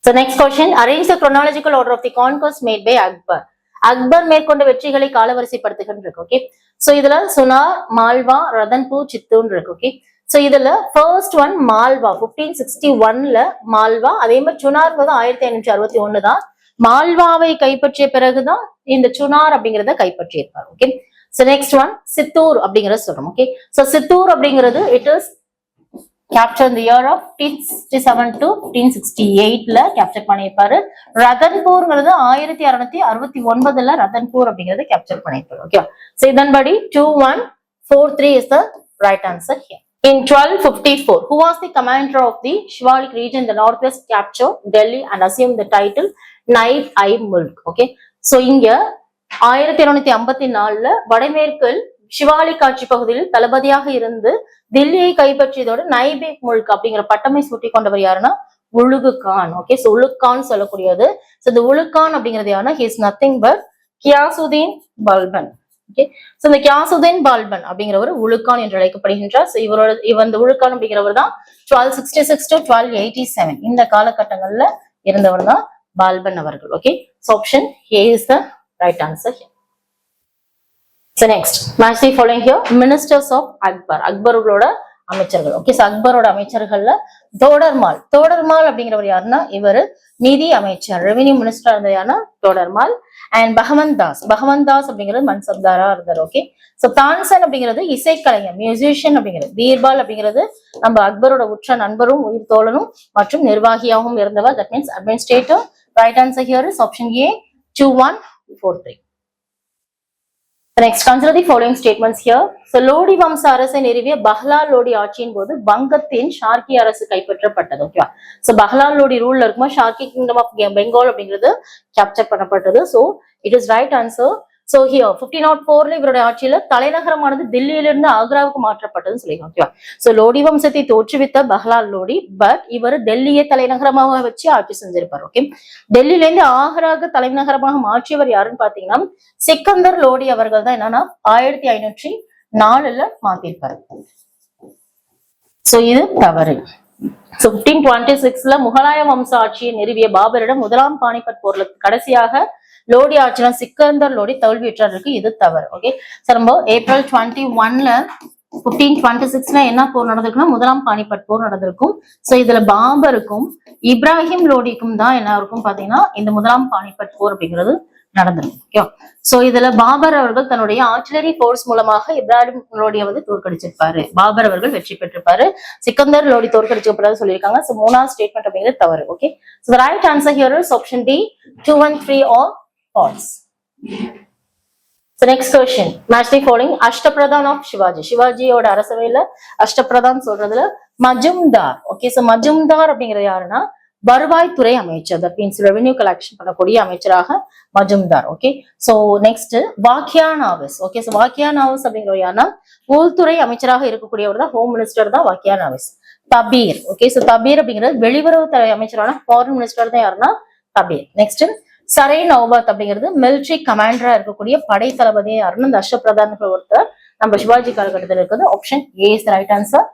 So next question, arrange the chronological order of the conquest made by Akbar. Akbar மேற்கொண்ட வெற்றிகளை காலவரிசைப்படுத்துகின்ற இருக்கு. ஓகே, சோ இதுல சுனார், மால்வா, ரதன்பூர், சித்தூர் இருக்கு. ஓகே, சோ இதுல ஃபர்ஸ்ட் ஒன் மால்வா 1561ல மால்வா. அதே மாதிரி சுனார் 1561 தான். மால்வாவை கைப்பற்றிய பிறகுதான் இந்த சுனார் அப்படிங்கிறத கைப்பற்றி இருப்பார். Okay, so next one Chittor அப்படிங்கறத சொல்றோம். ஓகே, சோ சித்தூர் அப்படிங்கிறது it is capture in the year of 1567 to 1568ல கேப்சர் பண்ணியிருப்பாரு. ரதன்பூர்ங்கிறது 1669ல ரதன்பூர் அப்படிங்கறத கேப்சர் பண்ணியிருப்பாரு. ஓகே, சோ இதன்படி 2143 is the right answer here. In 1254, who was the commander of the Shivalik region in the northwest, captured Delhi and assumed the title Naib-i-Mulk? Okay, so இங்க 1254ல வடமேற்கில் சிவாலிக் ஆட்சி பகுதியில் தளபதியாக இருந்து தில்லியை கைப்பற்றியதோடு நைபே முல்க் அப்படிங்கிற பட்டமை சூட்டி கொண்டவர் யாருன்னா உலுகு கான். ஓகே, சோ உலுக் கான் சொல்லக்கூடியது. சோ இந்த உலுக் கான் அப்படிங்கிறது யாருன்னா he is nothing but Ghiyasuddin Balban. Okay, so இந்த கியாசுதீன் பல்பன் அப்படிங்கிறவர் உலுக் கான் என்று அழைக்கப்படுகின்றார். சோ இந்த உலுக் கான் அப்படிங்கிறவர் தான் 1266 to 1287 இந்த காலகட்டங்கள்ல இருந்தவர் தான் பால்பன் அவர்கள். Okay, so option A is the right answer here. So next, match the following here. Ministers of Akbar. அக்பரோட அமைச்சர்கள். ஓகே, சோ அக்பரோட அமைச்சர்கள்ல தோடர்மால் அப்படிங்கிறவர் யாருன்னா இவர் நிதி அமைச்சர் ரெவென்யூ மினிஸ்டரா இருந்த யாருன்னா தோடர்மால். அண்ட் பகவந்த் தாஸ் அப்படிங்கிறது மன்சப்தாரா இருந்தார். ஓகே, சோ தான்சன் அப்படிங்கிறது இசைக்கலைஞர் மியூசிஷியன் அப்படிங்கிறது. பீர்பால் அப்படிங்கிறது நம்ம அக்பரோட உற்ற நண்பரும் உயிர் தோழனும் மற்றும் நிர்வாகியாகவும் இருந்தவர். That means administrator. Right answer here is option A 2143. Next, consider the following statements here. So, Lodi வம்ச அரசை நிறுவிய பஹ்லால் லோடி ஆட்சியின் போது வங்கத்தின் ஷார்கி அரசு கைப்பற்றப்பட்டது. ஓகேவா, சோ பஹ்லால் லோடி ரூல்ல இருக்கும்போது ஷார்கி கிங்டம் ஆஃப் பெங்கால் அப்படிங்கிறது கேப்சர் பண்ணப்பட்டது. So it is right answer. So here 1504 இவருடைய ஆட்சியில தலைநகரமானது தில்லியிலிருந்து ஆக்ராவுக்கு மாற்றப்பட்டதுன்னு சொல்லியிருக்கோம். ஓகேவா? சோ லோடி வம்சத்தை தோற்றுவித்த பஹ்லால் லோடி, பட் இவர் டெல்லியை தலைநகரமாக வச்சு ஆட்சி செஞ்சிருப்பார். ஓகே, டெல்லியில இருந்து ஆக்ராவுக்கு தலைநகரமாக மாற்றியவர் யாருன்னு பாத்தீங்கன்னா சிக்கந்தர் லோடி அவர்கள் தான் என்னன்னா 1504 மாத்திருப்பாரு. சோ இது தவறு. 1526 முகலாய வம்ச ஆட்சியை நிறுவிய பாபரிடம் முதலாம் பானிபட் போர்ல கடைசியாக லோடி ஆட்சியில சிக்கந்தர் லோடி தோல்வியுற்றாருக்கு. இது தவறு. ஓகே, நம்ம ஏப்ரல் 21 1526 என்ன போர் நடந்திருக்குன்னா முதலாம் பானிபட் போர் நடந்திருக்கும். சோ இதுல பாபருக்கும் இப்ராஹிம் லோடிக்கும் தான் என்ன இருக்கும் பாத்தீங்கன்னா இந்த முதலாம் பானிபட் போர் அப்படிங்கிறது நடந்திருக்கும். ஓகே, சோ இதுல பாபர் அவர்கள் தன்னுடைய ஆர்டிலரி போர்ஸ் மூலமாக இப்ராஹிம் லோடியை தோற்கடிச்சிருப்பாரு. பாபர் அவர்கள் வெற்றி பெற்றிருப்பாரு. சிக்கந்தர் லோடி தோற்கடிச்சப்படாது சொல்லியிருக்காங்க. சோ மூணாவது ஸ்டேட்மெண்ட் அப்படிங்கிறது தவறு. Okay, so the right answer here is option D 2 and 3 or false. So next question, match the following. Ashtapradhan of Shivaji. சிவாஜியோட அரசவையில அஷ்டபிரதான் சொல்றதுல மஜும்தார். ஓகே, சோ மஜும்தார் அப்படிங்கிறது யாருன்னா வருவாய்த்துறை அமைச்சர். தட் மீன்ஸ் ரெவென்யூ கலெக்ஷன் பண்ணக்கூடிய அமைச்சராக Majumdar. Okay, so next Waqia Navis. Okay, so Waqia Navis அப்படிங்கிற யாருன்னா உள்துறை அமைச்சராக இருக்கக்கூடியவர் தான், ஹோம் மினிஸ்டர் தான் வாக்கியா நாவிஸ். தபீர். ஓகே, சோ தபீர் அப்படிங்கிறது வெளியுறவுத்துறை அமைச்சரான ஃபாரின் மினிஸ்டர் தான் யாருன்னா தபீர். நெக்ஸ்ட் சரை நௌபத் அப்படிங்கிறது மிலிட்ரி கமாண்டரா இருக்கக்கூடிய படை தளபதியா யாருன்னு இந்த அஷ்டபிரதான் ஒருத்தர் நம்ம சிவாஜி காலகட்டத்தில் இருக்குது. Option A is the right answer.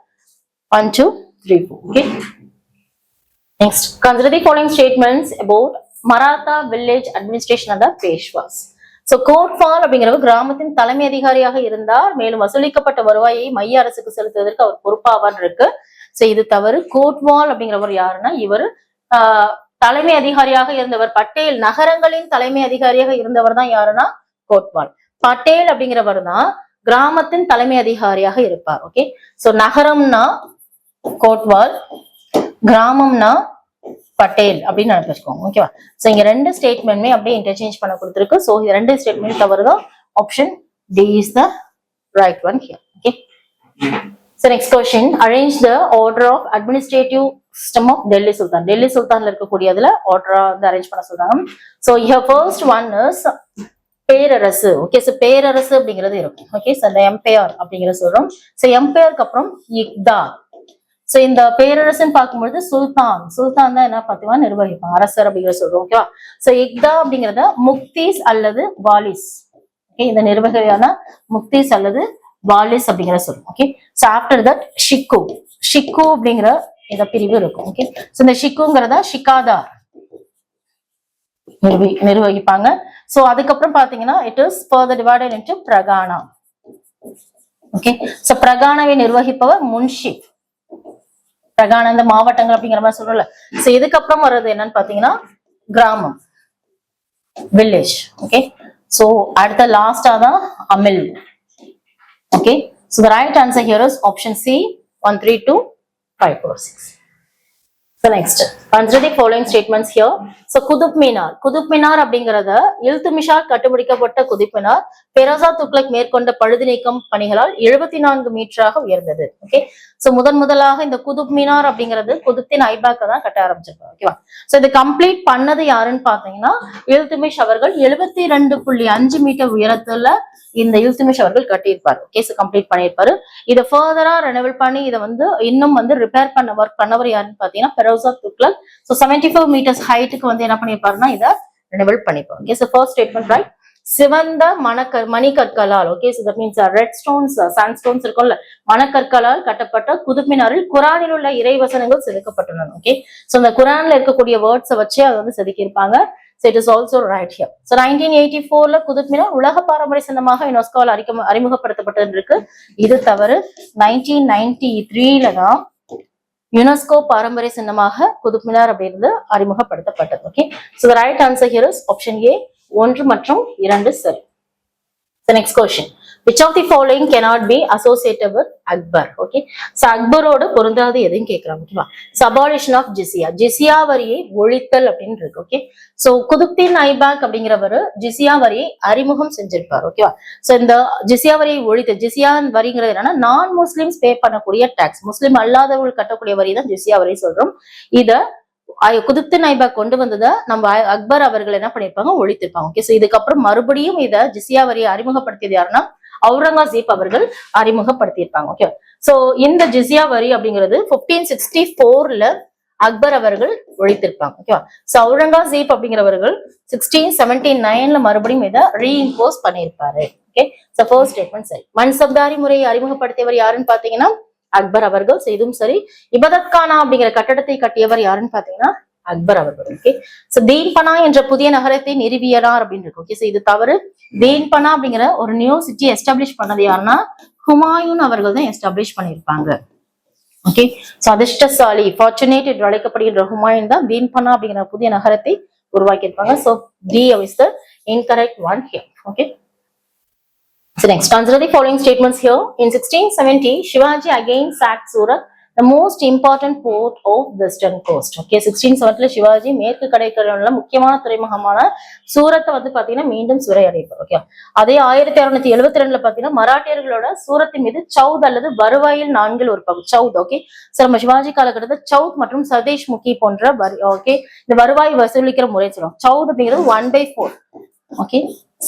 1 2 3 4. Okay, next consider the following statements about Maratha village administration of the Peshwas. So Kotwal அப்படிங்கிறவர் கிராமத்தின் தலைமை அதிகாரியாக இருந்தார். மேலும் வசூலிக்கப்பட்ட வருவாயை மைய அரசுக்கு செலுத்துவதற்கு அவர் பொறுப்பாவார் இருக்கு. சோ இது தவறு. கோட்வால் அப்படிங்கிறவர் யாருன்னா இவர் தலைமை அதிகாரியாக இருந்தவர். பட்டேல் நகரங்களின் தலைமை அதிகாரியாக இருந்தவர் தான் யாருன்னா கோட்வால். பட்டேல் அப்படிங்கிறவர் தான் கிராமத்தின் தலைமை அதிகாரியாக இருப்பார். ஓகே, சோ நகரம்னா கோட்வால், கிராமம்னா பட்டேல் அப்படின்னு நினைச்சுக்கோங்க. ஓகேவா? சோ இங்க ரெண்டு ஸ்டேட்மெண்ட்மே அப்படியே இன்டர்சேஞ்ச் பண்ண கொடுத்துருக்கு. சோ இந்த ரெண்டு ஸ்டேட்மெண்ட் தவறுதான். Option D is the right one here. Okay, so next question, arrange the order of administrative system of Delhi Sultan. Delhi சுல்தான்ல இருக்கக்கூடியதுல ஆர்டரா அரேஞ்ச் பண்ண சொல்றாங்க. So here first one is பேரரசு. ஓகே, சோ பேரரசு அப்படிங்கிறது இருக்கும். ஓகே, சோ அந்த எம்பையர் அப்படிங்கறத சொல்றோம். சோ எம்பையருக்கு அப்புறம் இக்தா. சோ இந்த பேரரசுன்னு பார்க்கும்பொழுது சுல்தான், சுல்தான் தான் என்ன பாத்தீங்கன்னா நிர்வகிப்பாங்க, அரசர் அப்படிங்கிறத சொல்றோம். ஓகேவா? சோ இக்தா அப்படிங்கறத முக்தீஸ் அல்லது வாலிஸ். ஓகே, இந்த நிர்வகியான முக்தீஸ் அல்லது வாலிஸ் அப்படிங்கிற சொல்றோம். ஓகே, சோ ஆஃப்டர் தட் ஷிக்கு. ஷிக்கு அப்படிங்கிற இந்த பிரிவு இருக்கும். ஓகே, சோ இந்த ஷிக்குங்கிறத ஷிகாதார் நிர்வகிப்பாங்க. சோ அதுக்கப்புறம் பாத்தீங்கன்னா it is further divided into பிரகானா. ஓகே, சோ பிரகானாவை நிர்வகிப்பவர் முன்ஷிப். பிரகான இந்த மாவட்டங்கள் அப்படிங்கிற மாதிரி சொல்றோம்ல. சோ இதுக்கப்புறம் வர்றது என்னன்னு பாத்தீங்கன்னா கிராமம், வில்லேஜ். ஓகே, சோ அடுத்த லாஸ்டா தான் amyl. Okay, so the right answer here is option C 1 3 2 5 4 6. So next, consider the following statements here. So Qutub Minar. Qutub Minar அப்படிங்கறத இல்துமிஷால் கட்டுப்பிடிக்கப்பட்ட குதுப் மினார் பெரோசா துக்ளக் மேற்கொண்ட பழுது நீக்கம் பணிகளால் 74 மீட்டராக உயர்ந்தது. ஓகே, சோ முதலாக இந்த குதுப் மினார் அப்படிங்கிறது குதுப்தின் ஐபாக்க தான் கட்ட ஆரம்பிச்சிருக்காங்க. ஓகேவா? சோ இது கம்ப்ளீட் பண்ணது யாருன்னு பாத்தீங்கன்னா இல்துமிஷ் அவர்கள் 72.5 மீட்டர் உயரத்துல இந்த இல்துமிஷ் அவர்கள் கட்டியிருப்பாரு. ஓகே, சோ கம்ப்ளீட் பண்ணியிருப்பாரு. இதை ஃபர்தரா ரெனோவல் பண்ணி இதை இன்னும் ரிப்பேர் பண்ண ஒர்க் பண்ணவர் யாருன்னு பாத்தீங்கன்னா பெரோசா துக்ளக். சோ 74 மீட்டர்ஸ் ஹைட்டுக்கு என்ன பண்ணிருப்பாருன்னா இதை ரெனோவல் பண்ணிருப்பாரு. Okay, so first statement right. சிவந்த மணிக்கற்களால். Okay, so that means red stones, sand stones இருக்கும்ல, மணக்கற்களால் கட்டப்பட்ட குதுப் மினாரில் குரானில் உள்ள இறைவசனங்கள் செதுக்கப்பட்டுள்ளன. ஓகே, சோ இந்த குரான்ல இருக்கக்கூடிய வேர்ட்ஸை வச்சு அதை செதுக்கி இருப்பாங்க. So it is also right here. So 1984 Qutub Minar உலக பாரம்பரிய சின்னமாக யுனெஸ்கோவால் அறிமுகப்படுத்தப்பட்டது இருக்கு. இது தவறு. 1993 தான் யுனெஸ்கோ பாரம்பரிய சின்னமாக குதுப் மினார் அப்படிங்கிறது அறிமுகப்படுத்தப்பட்டது. Okay, so the right answer here is option A 1 மற்றும் 2 சரி. The next question, which of the following cannot be associated with Akbar? Okay, so அக்பரோட பொருந்தாது எதுன்னு கேக்குறாங்க. ஓகேவா? So abolition of jizya, ஜிசியா வரியை ஒழித்தல் அப்படின்னு இருக்கு. ஓகே, சோ குதுப்தீன் ஐபாக் அப்படிங்கிறவரு ஜிசியா வரியை அறிமுகம் செஞ்சிருப்பார். ஓகேவா? சோ இந்த ஜிசியா வரியை ஒழித்த, ஜிசியா வரிங்கிறது என்னன்னா நான் முஸ்லிம்ஸ் பே பண்ணக்கூடிய டாக்ஸ், முஸ்லிம் அல்லாதவர்கள் கட்டக்கூடிய வரி தான் ஜிசியா வரி சொல்றோம். இத குதுப்து ஐபக் கொண்டு வந்ததை நம்ம அக்பர் அவர்கள் என்ன பண்ணிருப்பாங்க, ஒழித்திருப்பாங்க. ஓகே, சோ இதுக்கப்புறம் மறுபடியும் இத ஜிசியா வரியை அறிமுகப்படுத்தியது யாருன்னா அவுரங்கசீப் அவர்கள் அறிமுகப்படுத்தியிருப்பாங்க. ஓகே, சோ இந்த ஜிசியா வரி அப்படிங்கிறது 1564ல அக்பர் அவர்கள் ஒழித்திருப்பாங்க. ஓகேவா, சோ அவுரங்கசீப் அப்படிங்கிறவர்கள் 1679ல மறுபடியும் இதை ரீஇம்போஸ் பண்ணியிருப்பாரு. ஓகே, சோ ஃபர்ஸ்ட் ஸ்டேட்மெண்ட் சரி. மன்சப்தாரி முறையை அறிமுகப்படுத்தியவர் யாருன்னு பாத்தீங்கன்னா அக்பர் அவர்கள். இதுவும் சரி. இபதத் கானா அப்படிங்கிற கட்டடத்தை கட்டியவர் யாருன்னு பாத்தீங்கன்னா அக்பர் அவர்கள். ஓகே, சோ தீன்பனா என்ற புதிய நகரத்தை நிறுவியறார் அப்படின்னு இருக்கு. ஓகே, சோ இது தவறு. தீன்பனா அப்படிங்கிற ஒரு நியூ சிட்டி எஸ்டாப்ளிஷ் பண்ணது யாருன்னா ஹுமாயூன் அவர்கள் தான் எஸ்டாப்ளிஷ் பண்ணியிருப்பாங்க. ஓகே, சோ அதிர்ஷ்டசாலி ஃபார்ச்சுனேட் என்று அழைக்கப்படுகின்ற ஹுமாயூன் தான் தீன்பனா அப்படிங்கிற புதிய நகரத்தை உருவாக்கியிருப்பாங்க. So D is the incorrect one here. Okay, so next, consider the following statements here. In 1670, Shivaji again sacked Surat, the most important port of western coast. Okay, 1670 Sivaji மேற்கு கடற்கரையில முக்கியமான துறைமுகமான சூரத்தை வந்து பாத்தீங்கன்னா மீண்டும் சூறையடைப்பார். ஓகே, அதே 1672ல பாத்தீங்கன்னா மராட்டியர்களோட சூரத்தின் மீது சவுத் அல்லது வருவாயில் 4 ஒரு பகுதி சவுத். ஓகே, சோ நம்ம சிவாஜி காலகட்டத்தில் சவுத் மற்றும் சதேஷ் முக்கி போன்ற ஓகே இந்த வருவாய் வசூலிக்கிற முறை சொல்லுவோம். சவுத் அப்படிங்கிறது 1/4. ஓகே,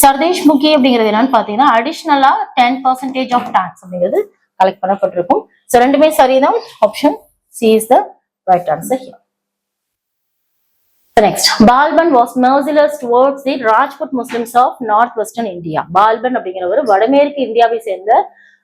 சர்தேஷ் முக்கி அப்படிங்கிறது என்னன்னு பாத்தீங்கன்னா அடிஷனலா 10% ஆஃப் டாக்ஸ் அப்படிங்கிறது கலெக்ட் பண்ணப்பட்டிருக்கும். சோ ரெண்டுமே சரிதான். Option C is the right answer here. Next, Balban was merciless towards the Rajput Muslims of northwestern India. பால்பன் அப்படிங்கிறவர் வடமேற்கு இந்தியாவை சேர்ந்த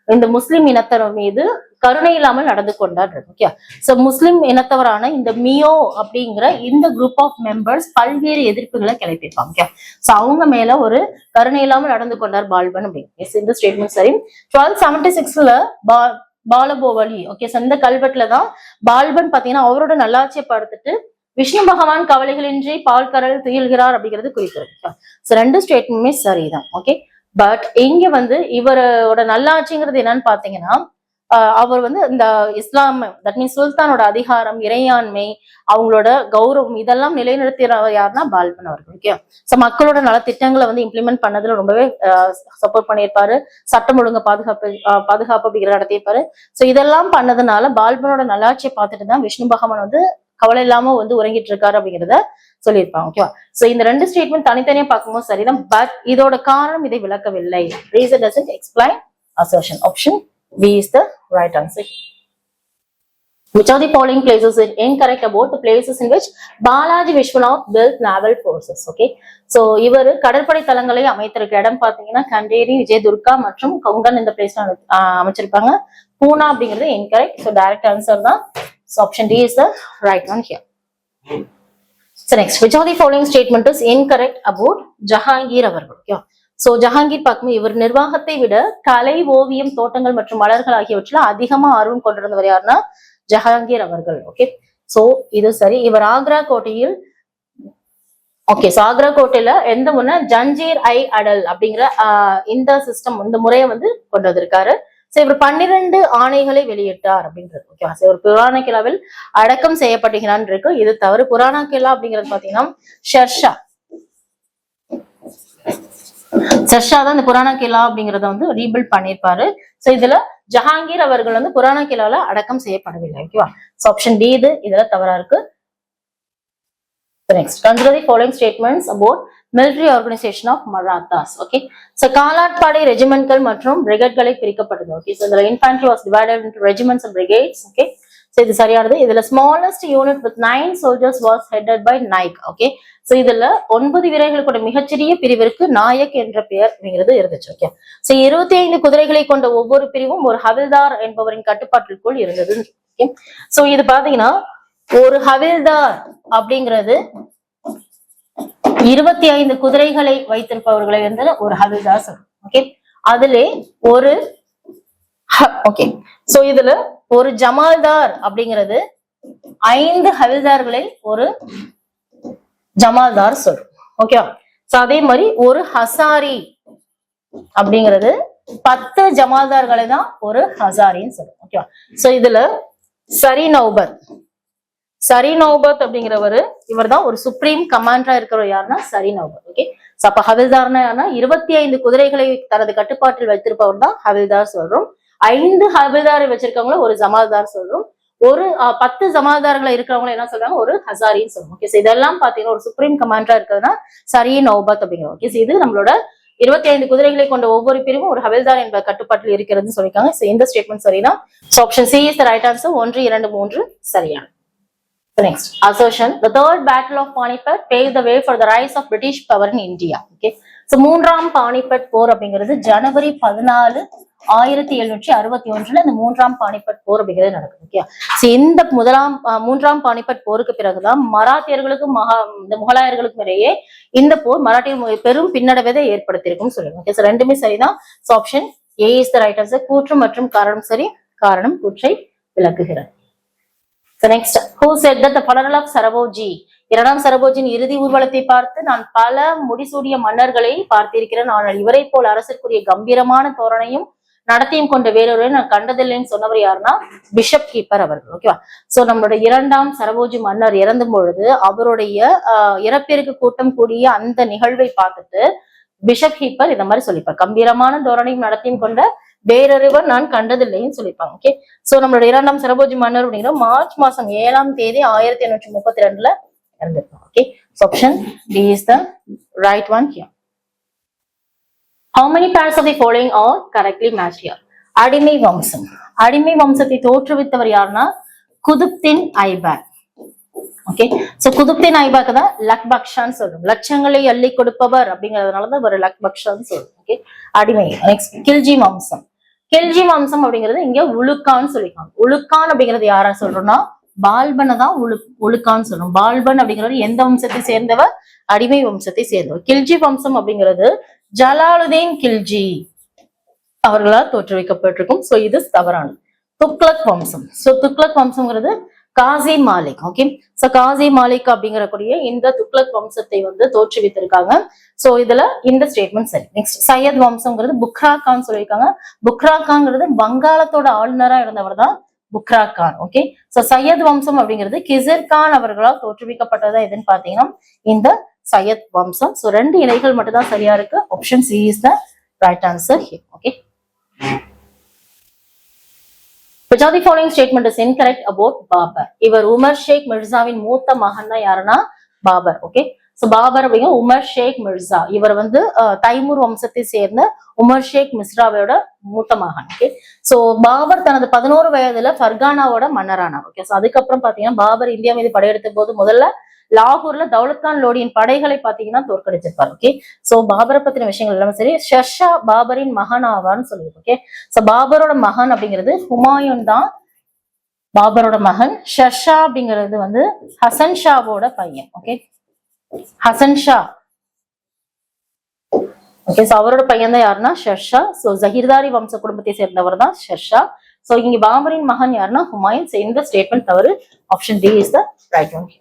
இந்த முஸ்லிம் இனத்தவர் மீது கருணை இல்லாமல் நடந்து கொண்டார். ஓகே, சோ முஸ்லிம் இனத்தவரான இந்த மியோ அப்படிங்கிற இந்த குரூப் ஆஃப் மெம்பர்ஸ் பல்வேறு எதிர்ப்புகளை கிளப்பியிருப்பாங்க. ஓகே, சோ அவங்க மேல ஒரு கருணை இல்லாமல் நடந்து கொண்டார் பால்பன் அப்படிங்கிற இந்த ஸ்டேட்மெண்ட் சரி. 1276ல பாலபோவலி ஓகே இந்த கல்வெட்டுல தான் பால்பன் பாத்தீங்கன்னா அவரோட நல்லாட்சியை பார்த்துட்டு விஷ்ணு பகவான் கவலைகளின்றி பால் கரல் துயில்கிறார் அப்படிங்கிறது குறிக்கிறது. சோ ரெண்டு ஸ்டேட்மெண்ட்டுமே சரிதான். ஓகே, பட் இங்க வந்து இவரோட நல்லாட்சிங்கிறது என்னன்னு பாத்தீங்கன்னா அவர் வந்து இந்த இஸ்லாம் தட் மீன்ஸ் சுல்தானோட அதிகாரம், இறையாண்மை, அவங்களோட கௌரவம் இதெல்லாம் நிலைநிறுத்தியவர் யாருன்னா பால்பன் அவர்கள். ஓகே, சோ மக்களோட நலத்திட்டங்களை வந்து இம்ப்ளிமெண்ட் பண்ணதுல ரொம்பவே சப்போர்ட் பண்ணியிருப்பாரு. சட்டம் ஒழுங்கு பாதுகாப்பு அப்படிங்கிற நடத்தியிருப்பாரு. சோ இதெல்லாம் பண்ணதுனால பால்பனோட நல்லாட்சியை பார்த்துட்டு தான் விஷ்ணு பகவான் வந்து கவலை இல்லாம வந்து உறங்கிட்டு இருக்காரு அப்படிங்கிறத சொல்லியிருப்பாங்க. ஓகேவா, சோ இந்த ரெண்டு ஸ்டேட்மெண்ட் தனித்தனியா பார்க்கும்போது சரிதான். பட் இதோட காரணம் இதை விளக்கவில்லை. Reason doesn't explain assertion. Option B is the right answer. Which of the following places is incorrect about the places in which Balaji Vishwanath built naval forces? Okay, so இவர் கடற்படை தளங்களை அமைத்திருக்க இடம் பாத்தீங்கன்னா கண்டேரி, விஜயதுர்கா மற்றும் கொங்கன் இந்த பிளேஸ்ல அமைச்சிருப்பாங்க. பூனா அப்படிங்கிறது incorrect. So direct answer தான். So option D is the right one here. So next, which of the following statement is incorrect about Jahangir அவர்கள்? Okay, சோ ஜஹாங்கீர் பார்க்கும்போது இவர் நிர்வாகத்தை விட கலை, ஓவியம், தோட்டங்கள் மற்றும் மலர்கள் ஆகியவற்றில் அதிகமா ஆர்வம் கொண்டிருந்தவர் யாருன்னா ஜஹாங்கீர் அவர்கள். ஓகே, சோ இது சரி. இவர் ஆக்ரா கோட்டையில் ஓகே சோ ஆக்ரா கோட்டையில எந்த முன்ன ஜஞ்சீர் ஐ அடல் அப்படிங்கிற இந்த சிஸ்டம் இந்த முறையை வந்து கொண்டு வந்திருக்காரு. சோ இவர் 12 ஆணைகளை வெளியிட்டார் அப்படின்றது. ஓகே, சோ ஒரு புராண கிலாவில் அடக்கம் செய்யப்படுகிறான் இருக்கு. இது தவறு. புராண கிலா அப்படிங்கிறது பாத்தீங்கன்னா ஷெர்ஷா தான் இந்த புராண கிலா அப்படிங்கறத வந்து ரீபில்ட் பண்ணிருப்பாரு. சோ இதுல ஜஹாங்கீர் அவர்கள் வந்து புராண கிலால அடக்கம் செய்யப்படவில்லை. ஓகேவா, சோ ஆப்ஷன் டி இதுல தவறா இருக்கு. Next, consider the following statements about military organization of Marathas. Okay, so காலாட்படை ரெஜிமெண்ட்கள் மற்றும் பிரிகேட்களை பிரிக்கப்பட்டது. Okay, so the infantry was divided into regiments and brigades. Okay, so இது சரியானது. இதுல smallest unit with 9 soldiers was headed by Naik. Okay, so இதுல 9 வீரர்களுடைய மிகச்சிறிய பிரிவிற்கு நாயக் என்ற பெயர் அப்படிங்கிறது இருந்துச்சு. ஓகே, so 25 குதிரைகளை கொண்ட ஒவ்வொரு பிரிவும் ஒரு ஹவில்தார் என்பவரின் கட்டுப்பாட்டிற்குள் இருந்தது. ஓகே, so இது பாத்தீங்கன்னா ஒரு ஹவில்தார் அப்படிங்கிறது 25 குதிரைகளை வைத்திருப்பவர்களை வந்து ஒரு ஹவில்தார் சொல்றோம். ஓகே, அதுல ஒரு ஓகே சோ இதுல ஒரு ஜமால்தார் அப்படிங்கிறது 5 ஹவில்தார்களை ஒரு ஜமால்தார் சொல்றோம். ஓகேவா, சோ அதே மாதிரி ஒரு ஹசாரி அப்படிங்கிறது 10 ஜமால்தார்களை தான் ஒரு ஹசாரின்னு சொல்றோம். ஓகேவா, சோ இதுல சரி நௌபத் அப்படிங்கிறவரு இவர் தான் ஒரு சுப்ரீம் கமாண்டரா இருக்கிறவர் யாருன்னா சரி நௌபத். ஓகே, சோ அப்ப ஹவில்தார்னா 25 குதிரைகளை தனது கட்டுப்பாட்டில் வைத்திருப்பவர் தான் ஹவில்தார் சொல்றோம். 5 ஹவில்தாரை வச்சிருக்கவங்கள ஒரு ஜமால்தார் சொல்றோம். ஒரு 10 ஜமாதார்களை இருக்கிறவங்க என்ன சொல்றாங்க, ஒரு ஹசாரின்னு சொல்லுவாங்க. ஓகே, இதெல்லாம் பாத்தீங்கன்னா ஒரு சுப்ரீம் கமாண்டரா இருக்குதுன்னா சரி நௌபத் அப்படிங்கிற. ஓகே, இது நம்மளோட 25 குதிரைகளை கொண்ட ஒவ்வொரு பிரிவும் ஒரு ஹவில்தார் என்ப கட்டுப்பாட்டில் இருக்கிறதுன்னு சொல்லியிருக்காங்க. இந்த ஸ்டேட்மெண்ட் சரிதான். Option C is the right answer. 1, 2, 3 சரியான. Next, assertion. The third battle of Panipat paved the way for the rise of British power in India. Okay. So, மூன்றாம் பானிபட் போர் அப்படிங்கிறது ஜனவரி 14, 1761 இந்த மூன்றாம் பானிபட் போர் அப்படிங்கிறது நடக்குது. ஓகே, சோ இந்த மூன்றாம் பானிபட் போருக்கு பிறகுதான் மராத்தியர்களுக்கும் இந்த முகலாயர்களுக்கும் இடையே இந்த போர் மராட்டிய பெரும் பின்னடைவை ஏற்படுத்தியிருக்கும் சொல்லுங்க. ஓகே, சோ ரெண்டுமே சரிதான். So option A is the right answer. கூற்று மற்றும் காரணம் சரி. காரணம் கூற்றை விளக்குகிறது. So next, who said that the funeral of Saravoji, இரண்டாம் சரபோஜின் இறுதி ஊர்வலத்தை பார்த்து நான் பல முடிசூடிய மன்னர்களை பார்த்திருக்கிறேன், ஆனால் இவரை போல் அரசிற்குரிய கம்பீரமான தோரணையும் நடத்தையும் கொண்ட வேறொரு நான் கண்டதில்லைன்னு சொன்னவர் யாருன்னா பிஷப் கீப்பர் அவர்கள். ஓகேவா, சோ நம்மளுடைய இரண்டாம் சரபோஜி மன்னர் இறந்தும் பொழுது அவருடைய இறப்பிற்கு கூட்டம் கூடிய அந்த நிகழ்வை பார்த்துட்டு பிஷப் கீப்பர் இந்த மாதிரி சொல்லிப்பார், கம்பீரமான தோரணையும் நடத்தையும் கொண்ட வேறொருவர் நான் கண்டதில்லைன்னு சொல்லிப்பாங்க. ஓகே, சோ நம்மளோட இரண்டாம் சரபோஜி மன்னர் அப்படிங்கிற மார்ச் மாசம் 7ஆம் தேதி 1832 இறந்திருப்பாங்க. Okay, option D is the right one here. How many pairs of the following are correctly matched here? அடிமை வம்சம். அடிமை வம்சத்தை தோற்றுவித்தவர் யாருன்னா குதுப்தின் ஐபக். ஓகே, சோ குதுப்தின் ஐபக் தான் லக் பக்ஷான்னு சொல்றோம். லட்சங்களை அள்ளி கொடுப்பவர் அப்படிங்கறதுனாலதான் ஒரு லக் பக்ஷான்னு சொல்றோம். ஓகே, அடிமை. நெக்ஸ்ட், கில்ஜி வம்சம். கில்ஜி வம்சம் அப்படிங்கிறது இங்க உலுக்கான்னு சொல்லிருக்காங்க. உலுக்கான் அப்படிங்கிறது யாரா சொல்றோம்னா பால்பனை தான் உலுக்கான்னு சொல்றோம். பால்பன் அப்படிங்கிறது எந்த வம்சத்தை சேர்ந்தவர்? அடிமை வம்சத்தை சேர்ந்தவர். கில்ஜி வம்சம் அப்படிங்கிறது ஜலாலுதீன் கில்ஜி அவர்களால் தோற்றுவிக்கப்பட்டிருக்கும். சோ இது தவறானது. துக்ளக் வம்சம். சோ துக்ளக் வம்சம்ங்கிறது காசி மாலிக். ஓகே, சோ காசி மாலிக் அப்படிங்கக்கூடிய இந்த துக்ளக் வம்சத்தை தோற்றுவித்திருக்காங்க. சோ இதுல இந்த ஸ்டேட்மெண்ட் சரி. நெக்ஸ்ட், சையத் வம்சம்ங்கிறது புக்ரா கான் சொல்லியிருக்காங்க. புக்ரா கான்ங்கிறது வங்காளத்தோட ஆளுநரா இருந்தவர் தான் புக்ரா கான். ஓகே, சோ சையத் வம்சம் அப்படிங்கிறது கிசிர் கான் அவர்களால் தோற்றுவிக்கப்பட்டதா எதுன்னு பாத்தீங்கன்னா இந்த சையத் வம்சம். சோ 2 இலைகள் மட்டும் தான் சரியா இருக்கு. Option C is the right answer here. Okay, which of the following statement is incorrect about Babur? இவர் உமர் ஷேக் மிர்சாவின் மூத்த மகன் தான் யாருன்னா பாபர். ஓகே, சோ பாபர் அப்படிங்கிற உமர் ஷேக் மிர்சா இவர் தைமூர் வம்சத்தை சேர்ந்த உமர் ஷேக் மிஸ்ராவோட மூத்த மகன். ஓகே, சோ பாபர் தனது 11 வயதுல ஃபர்கானாவோட மன்னரானார். ஓகே, சோ அதுக்கப்புறம் பாத்தீங்கன்னா பாபர் இந்தியா மீது படையெடுத்த போது முதல்ல லாகூர்ல தௌலத் கான் லோடியின் படைகளை பாத்தீங்கன்னா தோற்கடிச்சிருப்பாரு. ஓகே, சோ பாபரை பத்தின விஷயங்கள் எல்லாமே சரி. ஷெர்ஷா பாபரின் மகன் ஆவார்னு சொல்லிருக்கு. ஓகே, சோ பாபரோட மகன் அப்படிங்கிறது ஹுமாயூன் தான் பாபரோட மகன். ஷெர்ஷா அப்படிங்கிறது ஹசன் ஷாவோட பையன். Okay, Hasan Shah. Okay, so அவரோட பையன் தான் யாருன்னா ஷெர்ஷா. சோ ஜஹீர்தாரி வம்ச குடும்பத்தை சேர்ந்தவர் தான் ஷெர்ஷா. சோ இங்க பாபரின் மகன் யாருன்னா ஹுமாயூன். இந்த ஸ்டேட்மெண்ட் தவறு. Option D is the right one.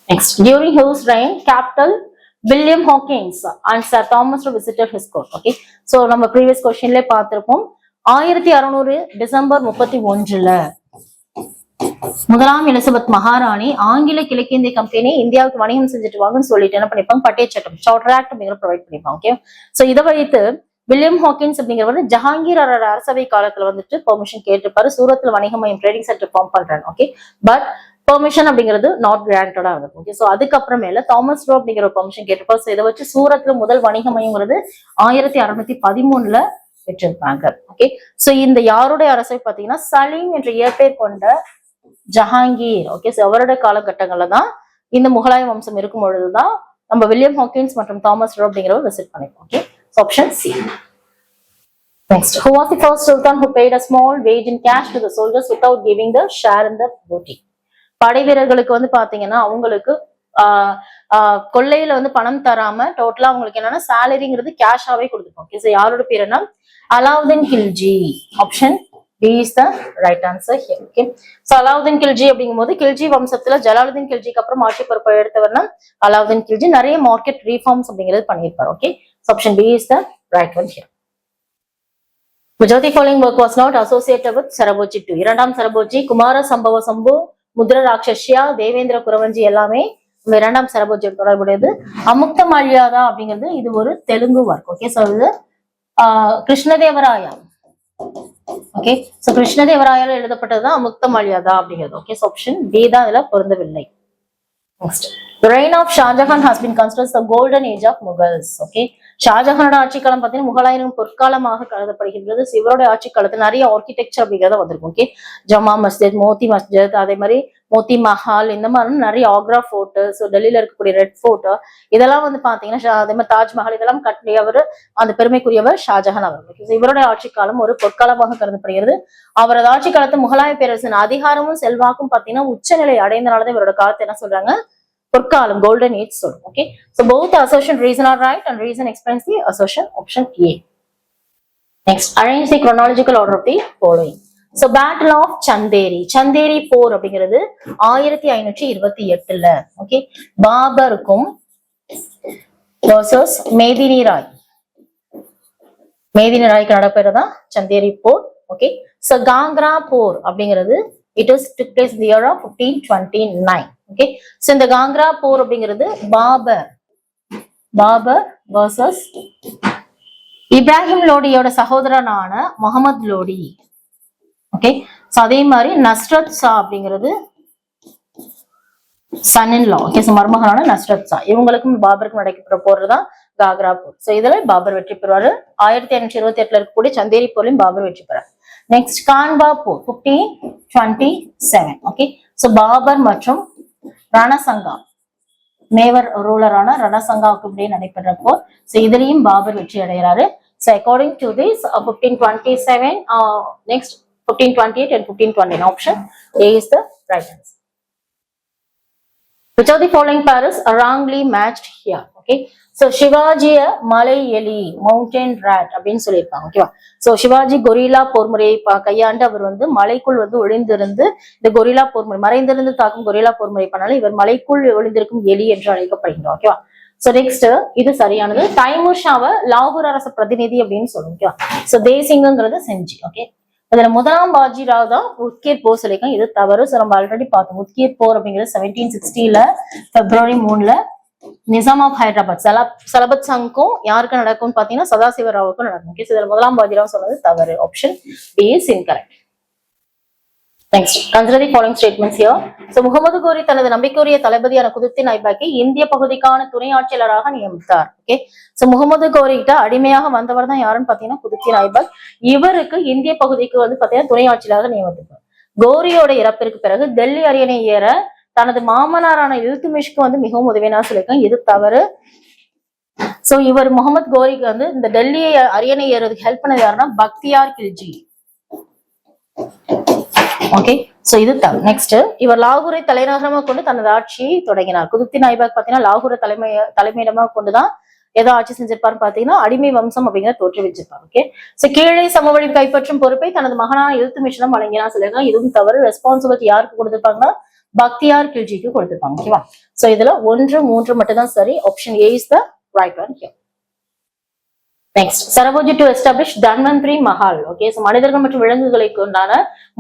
Next, during whose reign capital William Hawkins and Sir Thomas visited his court. Okay, so நம்ம previous questionல பார்த்திருப்போம். 1600 டிசம்பர் 31ல முதலாம் எலிசபெத் மகாராணி ஆங்கில கிழக்கிந்திய கம்பெனி இந்தியாவுக்கு வணிகம் செஞ்சுட்டு வாங்கன்னு சொல்லிட்டு என்ன பண்ணிப்பாங்க, பட்டய சட்டம் சார்ட்டர் ஆக்ட் அப்படிங்கிற ப்ரொவைட் பண்ணிப்பாங்க. ஓகே, சோ இதை வைத்து வில்லியம் ஹாக்கின்ஸ் அப்படிங்கிறவர் ஜஹாங்கீர் அரசவை காலத்துல பெர்மிஷன் கேட்டிருப்பாரு. சூரத்ல வணிக மையம் ட்ரேடிங் சென்டர் ஃபார்ம் பண்றாங்க. ஓகே, பட் பெர்மிஷன் அப்படிங்கிறது நாட் கிராண்டடா இருக்கும். ஓகே, சோ அதுக்கப்புறமேல தாமஸ் ரோ அப்படிங்கிற ஒரு பெர்மிஷன் கேட்டிருப்பாரு. சோ இதை வச்சு சூரத்ல முதல் வணிக மையம்ங்கிறது 1613ல பெற்றிருப்பாங்க. ஓகே, சோ இந்த யாருடைய அரசை பாத்தீங்கன்னா சலீம் என்ற இயற்பெயர் கொண்ட ஜஹாங்கீர். ஓகே, சோ அவருடைய காலகட்டங்கள்ல தான் இந்த முகலாய வம்சம் இருக்கும் பொழுதுதான் நம்ம வில்லியம் ஹாக்கின்ஸ் மற்றும் தாமஸ் ரோ அப்படிங்கிறவர் விசிட் பண்ணிருக்கோம். Okay, option C. Next, who was the first sultan who paid a small wage in cash to the soldiers without giving the share in the booty? படை வீரர்களுக்கு பாத்தீங்கன்னா அவங்களுக்கு கொள்ளையில பணம் தராம டோட்டலா அவங்களுக்கு என்னன்னா சேலரிங்கிறது கேஷாவே கொடுத்துருக்கோம். ஓகே, சோ யாரோட பேருன்னா Alauddin Khilji. Option D is the right answer here. Okay, so Alauddin Khilji அப்படிங்கும் போது கில்ஜி வம்சத்துல ஜலாலுதீன் கில்ஜிக்கு அப்புறம் ஆட்சி பொறுப்பை எடுத்தவர்னா அலாவுதீன் கில்ஜி. நிறைய மார்க்கெட் ரீஃபார்ம்ஸ் அப்படிங்கிறது பண்ணியிருப்பாரு. Okay, option B is the right one here. Which of the following work was not associated with Saraboji II? இரண்டாம் சரபோஜி, குமார சம்பவ சம்பு, முத்ர ராட்சஸ்யா, தேவேந்திர குரவஞ்சி எல்லாமே இரண்டாம் சரபோஜியோட தொடர்புடையது. அமுக்த மால்யாதா அப்படிங்கிறது இது ஒரு தெலுங்கு ஒர்க். ஓகே, சோ இது கிருஷ்ணதேவராயா ஓகே, சோ கிருஷ்ணதேவராயால் எழுதப்பட்டதுதான் அமுக்த மல்யாதா அப்படிங்கிறது. ஓகே, ஆப்ஷன் பி தான் இதுல பொருந்தவில்லை. Next, the reign of Shah Jahan has been considered the golden age of Mughals. Okay, ஷாஜஹானோட ஆட்சி காலம் பார்த்தீங்கன்னா முகலாயரின் பொற்காலமாக கருதப்படுகின்றது. இவருடைய ஆட்சி காலத்துல நிறைய ஆர்கிடெக்சர் அப்படிங்கிறத வந்திருக்கும். ஓகே, ஜமா மஸ்ஜித், மோத்தி மஸ்ஜித், அதே மாதிரி மோத்தி மஹால், இந்த மாதிரி நிறைய ஆக்ரா ஃபோர்ட், ஸோ டெல்லியில இருக்கக்கூடிய ரெட் ஃபோர்ட், இதெல்லாம் வந்து பாத்தீங்கன்னா அதே மாதிரி தாஜ்மஹால், இதெல்லாம் கட்டியவர் அந்த பெருமைக்குரியவர் ஷாஜஹான் அவர்கள். இவருடைய ஆட்சி காலம் ஒரு பொற்காலமாக கருதப்படுகிறது. அவரது ஆட்சி காலத்து முகலாய பேரரசின் அதிகாரமும் செல்வாக்கும் பாத்தீங்கன்னா உச்சநிலை அடைந்தனாலதான் இவரோட காலத்தை என்ன சொல்றாங்க, பொற்காலம், golden age சொல்றோம். Okay, so both the assertion reason are right and reason explains the assertion, option A. Next, arrange the chronological order of the following. So battle of Chanderi, Chanderi போர் அப்படிங்கிறது 1528ல. ஓகே, பாபருக்கும் versus மேதினி ராய், மேதினி ராய்க்கு நடப்பதுதான் சந்தேரி போர். ஓகே, so காங்க்ரா போர் அப்படிங்கிறது it is took place in the year of 1529. Okay, so இந்த காங்க்ரா போர் அப்படிங்கிறது பாபர் வர்சஸ் இப்ராஹிம் லோடியோட சகோதரனான முகமது லோடி. ஓகே, சோ அதே மாதிரி நஸ்ரத் ஷா அப்படிங்கிறது son in law. Okay, so மருமகனான நஸ்ரத் ஷா, இவங்களுக்கும் பாபருக்கும் நடைபெற்ற போர் தான் காக்ரா போர். சோ இதுல பாபர் வெற்றி பெறுவாரு. 1528ல இருக்கக்கூடிய சந்தேரி போர்லையும் பாபர் வெற்றி பெறார். நெக்ஸ்ட், கான்பா போர் 1527. ஓகே, சோ பாபர் மற்றும் ரணசங்கா, மேவர் ரூலரான ரணசங்காவுக்கு இடையே நடைபெற்ற போர். சோ இதுலயும் பாபர் வெற்றி அடைகிறாரு. So according to this 1527, next 1528 and 1529, option A is the right answer. Which of the following pairs are wrongly matched here? Okay, so சிவாஜிய மலை எலி, மவுண்டன் ராட் அப்படின்னு சொல்லியிருப்பாங்க. ஓகேவா, சோ சிவாஜி கொரில்லா போர்முறையை கையாண்டு அவர் வந்து மலைக்குள் வந்து ஒளிந்திருந்து இந்த கொரில்லா போர்முறை, மறைந்திருந்து தாக்கும் கொரில்லா போர்முறை பண்ணாலும் இவர் மலைக்குள் ஒளிந்திருக்கும் எலி என்று அழைக்கப்படுகிறார். ஓகேவா, சோ நெக்ஸ்ட் இது சரியானது. தைமூர் ஷாவை லாகூர் அரச பிரதிநிதி அப்படின்னு சொல்லுவோம். ஓகேவா, சோ தேசிங்கிறது செஞ்சி. ஓகே, அதுல முதலாம் பாஜிராவ் தான் உத்கீர் போர் சொல்லியிருக்காங்க, இது தவறு. சோ நம்ம ஆல்ரெடி பார்த்தோம், உத்கீர் போர் அப்படிங்கிறது 1760ல February 3ல நிசாம் ஆஃப் ஹைதராபாத் சலபத் சங்கும் யாருக்கு நடக்கும்னு பாத்தீங்கன்னா சதாசிவராவுக்கும் நடக்கும். ஓகே, இதுல முதலாம் பாஜிராவ் சொன்னது தவறு. Option B is incorrect. Next, consider the following statements here. So Muhammad Ghori தனது நம்பிக்கையுரிய தளபதியான குதுப்தீன் ஐபாக்கை இந்திய பகுதிக்கான துணை ஆட்சியாளராக நியமித்தார். ஓகே, சோ முகமது கோரி கிட்ட அடிமையாக வந்தவர் தான் யாருன்னு பாத்தீங்கன்னா குதுப்தீன் ஐபாக். இவருக்கு இந்திய பகுதிக்கு வந்து பாத்தீங்கன்னா துணை ஆட்சியாளராக நியமித்தார். கோரியோட இறப்பிற்கு பிறகு டெல்லி அரியணை ஏற தனது மாமனாரான இல்துமிஷ்க்கு வந்து மிகவும் உதவினா சொல்லியிருக்காங்க, இது தவறு. சோ இவர் முகமது கோரிக்கு வந்து இந்த டெல்லி அரியணை ஏறதுக்கு ஹெல்ப் பண்ணது யாருன்னா பக்தியார் கில்ஜி. ஓகே, சோ இது தவறு. நெக்ஸ்ட், இவர் லாகூரை தலைநகரமாக கொண்டு தனது ஆட்சியை தொடங்கினார். குதுப்தீன் ஐபாக் பாத்தீங்கன்னா லாகூரை தலைமையிடமாக கொண்டுதான் ஏதோ ஆட்சி செஞ்சிருப்பாருன்னு பாத்தீங்கன்னா அடிமை வம்சம் அப்படிங்கிற தோற்றுவிச்சிருப்பாரு. ஓகே, சோ கீழே சமவெளி கைப்பற்றும் பொறுப்பை தனது மகனான இல்துமிஷிடம் வழங்கினா சொல்லியிருக்காங்க, இதுவும் தவறு. ரெஸ்பான்சிபிலிட்டி யாருக்கு கொடுத்திருப்பாங்கன்னா பக்தியார் கில்ஜிக்கு கொடுத்திருப்பாங்க. ஓகேவா, சோ இதுல 1, 3 மட்டும் தான் சரி. Option A is the right one here. Next, Serfoji to establish Dhanvantari Mahal. Okay, so மனிதர்கள் மற்றும் விலங்குகளுக்கு உண்டான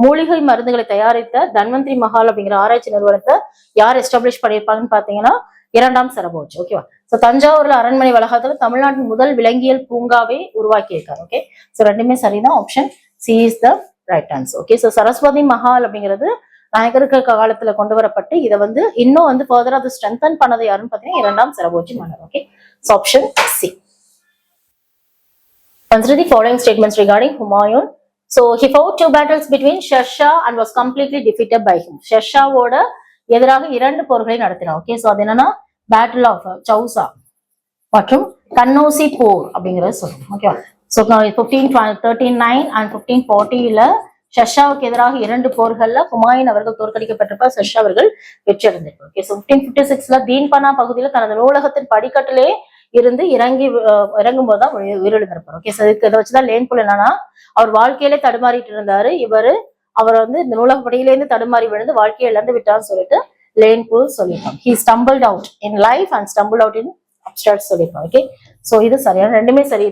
மூலிகை மருந்துகளை தயாரித்த தன்வந்திரி மஹால் அப்படிங்கிற ஆராய்ச்சி நிறுவனத்தை யார் எஸ்டாப்ளிஷ் பண்ணியிருப்பாங்கன்னு பாத்தீங்கன்னா 2ஆம் சரபோஜி. ஓகேவா, சோ தஞ்சாவூர்ல அரண்மனை வளாகத்துல தமிழ்நாட்டின் முதல் விலங்கியல் பூங்காவை உருவாக்கி இருக்காரு. ஓகே, சோ ரெண்டுமே சரிதான். Option C is the right answer. Okay, so Saraswati Mahal அப்படிங்கிறது நாயக்கருக்கு காலத்துல கொண்டு வரப்பட்டு இதை வந்து இன்னும் வந்து ஃபர்தரா அது ஸ்ட்ரென்தன் பண்ணது யாருன்னு பாத்தீங்கன்னா 2ஆம் சரபோஜி மன்னர். Okay, so option C. Consider the following statements regarding Humayun. So he fought 2 battles between Sher and was completely defeated by him. ஷெர்ஷாவோட எதிராக 2 போர்களை நடத்தினார். ஓகே, சோ அது என்னன்னா பேட்டில் ஆஃப் சௌசா மற்றும் கன்னௌசி போர் அப்படிங்கறது சொல்றோம். ஓகேவா, சோ 1539 and 1540ல ஷெர்ஷாவுக்கு எதிராக 2 போர்கள்ல ஹுமாயூன் அவர்கள் தோற்கடிக்கப்பட்டிருப்பார். ஷெர்ஷா அவர்கள் வெற்றி அடைந்திருப்பார். ஓகே, சோ 1556ல தீன்பனா பகுதியில தனது நூலகத்தின் படிக்கட்டிலே இருந்து இறங்கும் போதுதான் உயிரிழந்திருப்பார். ஓகே, இதை வச்சுதான் லேன்புல் என்னன்னா அவர் வாழ்க்கையிலே தடுமாறிட்டு இருந்தாரு. அவர் வந்து இந்த நூலகப்படியில இருந்து தடுமாறி விழுந்து வாழ்க்கையை இழந்து விட்டான்னு சொல்லிட்டு லேன்புல் சொல்லியிருப்பாங்க. He stumbled out in life and stumbled out in upstairs சொல்லியிருப்பாங்க. ஓகே, சோ இது சரியான, ரெண்டுமே சரி.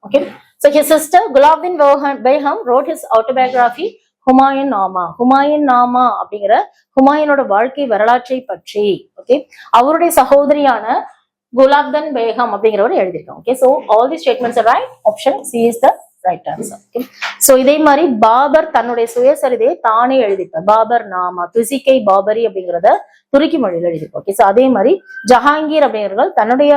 Okay, so his sister Gulabdin Begum wrote his autobiography Humayun Nama. Humayun Nama அப்படிங்கிற ஹுமாயூனோட வாழ்க்கை வரலாற்றை பற்றி ஓகே அவருடைய சகோதரியான குலாப்தன் பேகம் அப்படிங்கிறவர் எழுதியிருக்காங்க. Okay, so all these statements are right. Option C is the right answer. Okay, so இதே மாதிரி பாபர் தன்னுடைய சுயசரிதையை தானே எழுதிப்பார். பாபர் நாமா துசிகை பாபரி அப்படிங்கிறத துருக்கி மொழியில எழுதிப்பார். ஓகே, சோ அதே மாதிரி ஜஹாங்கீர் அப்படிங்கிறவர்கள் தன்னுடைய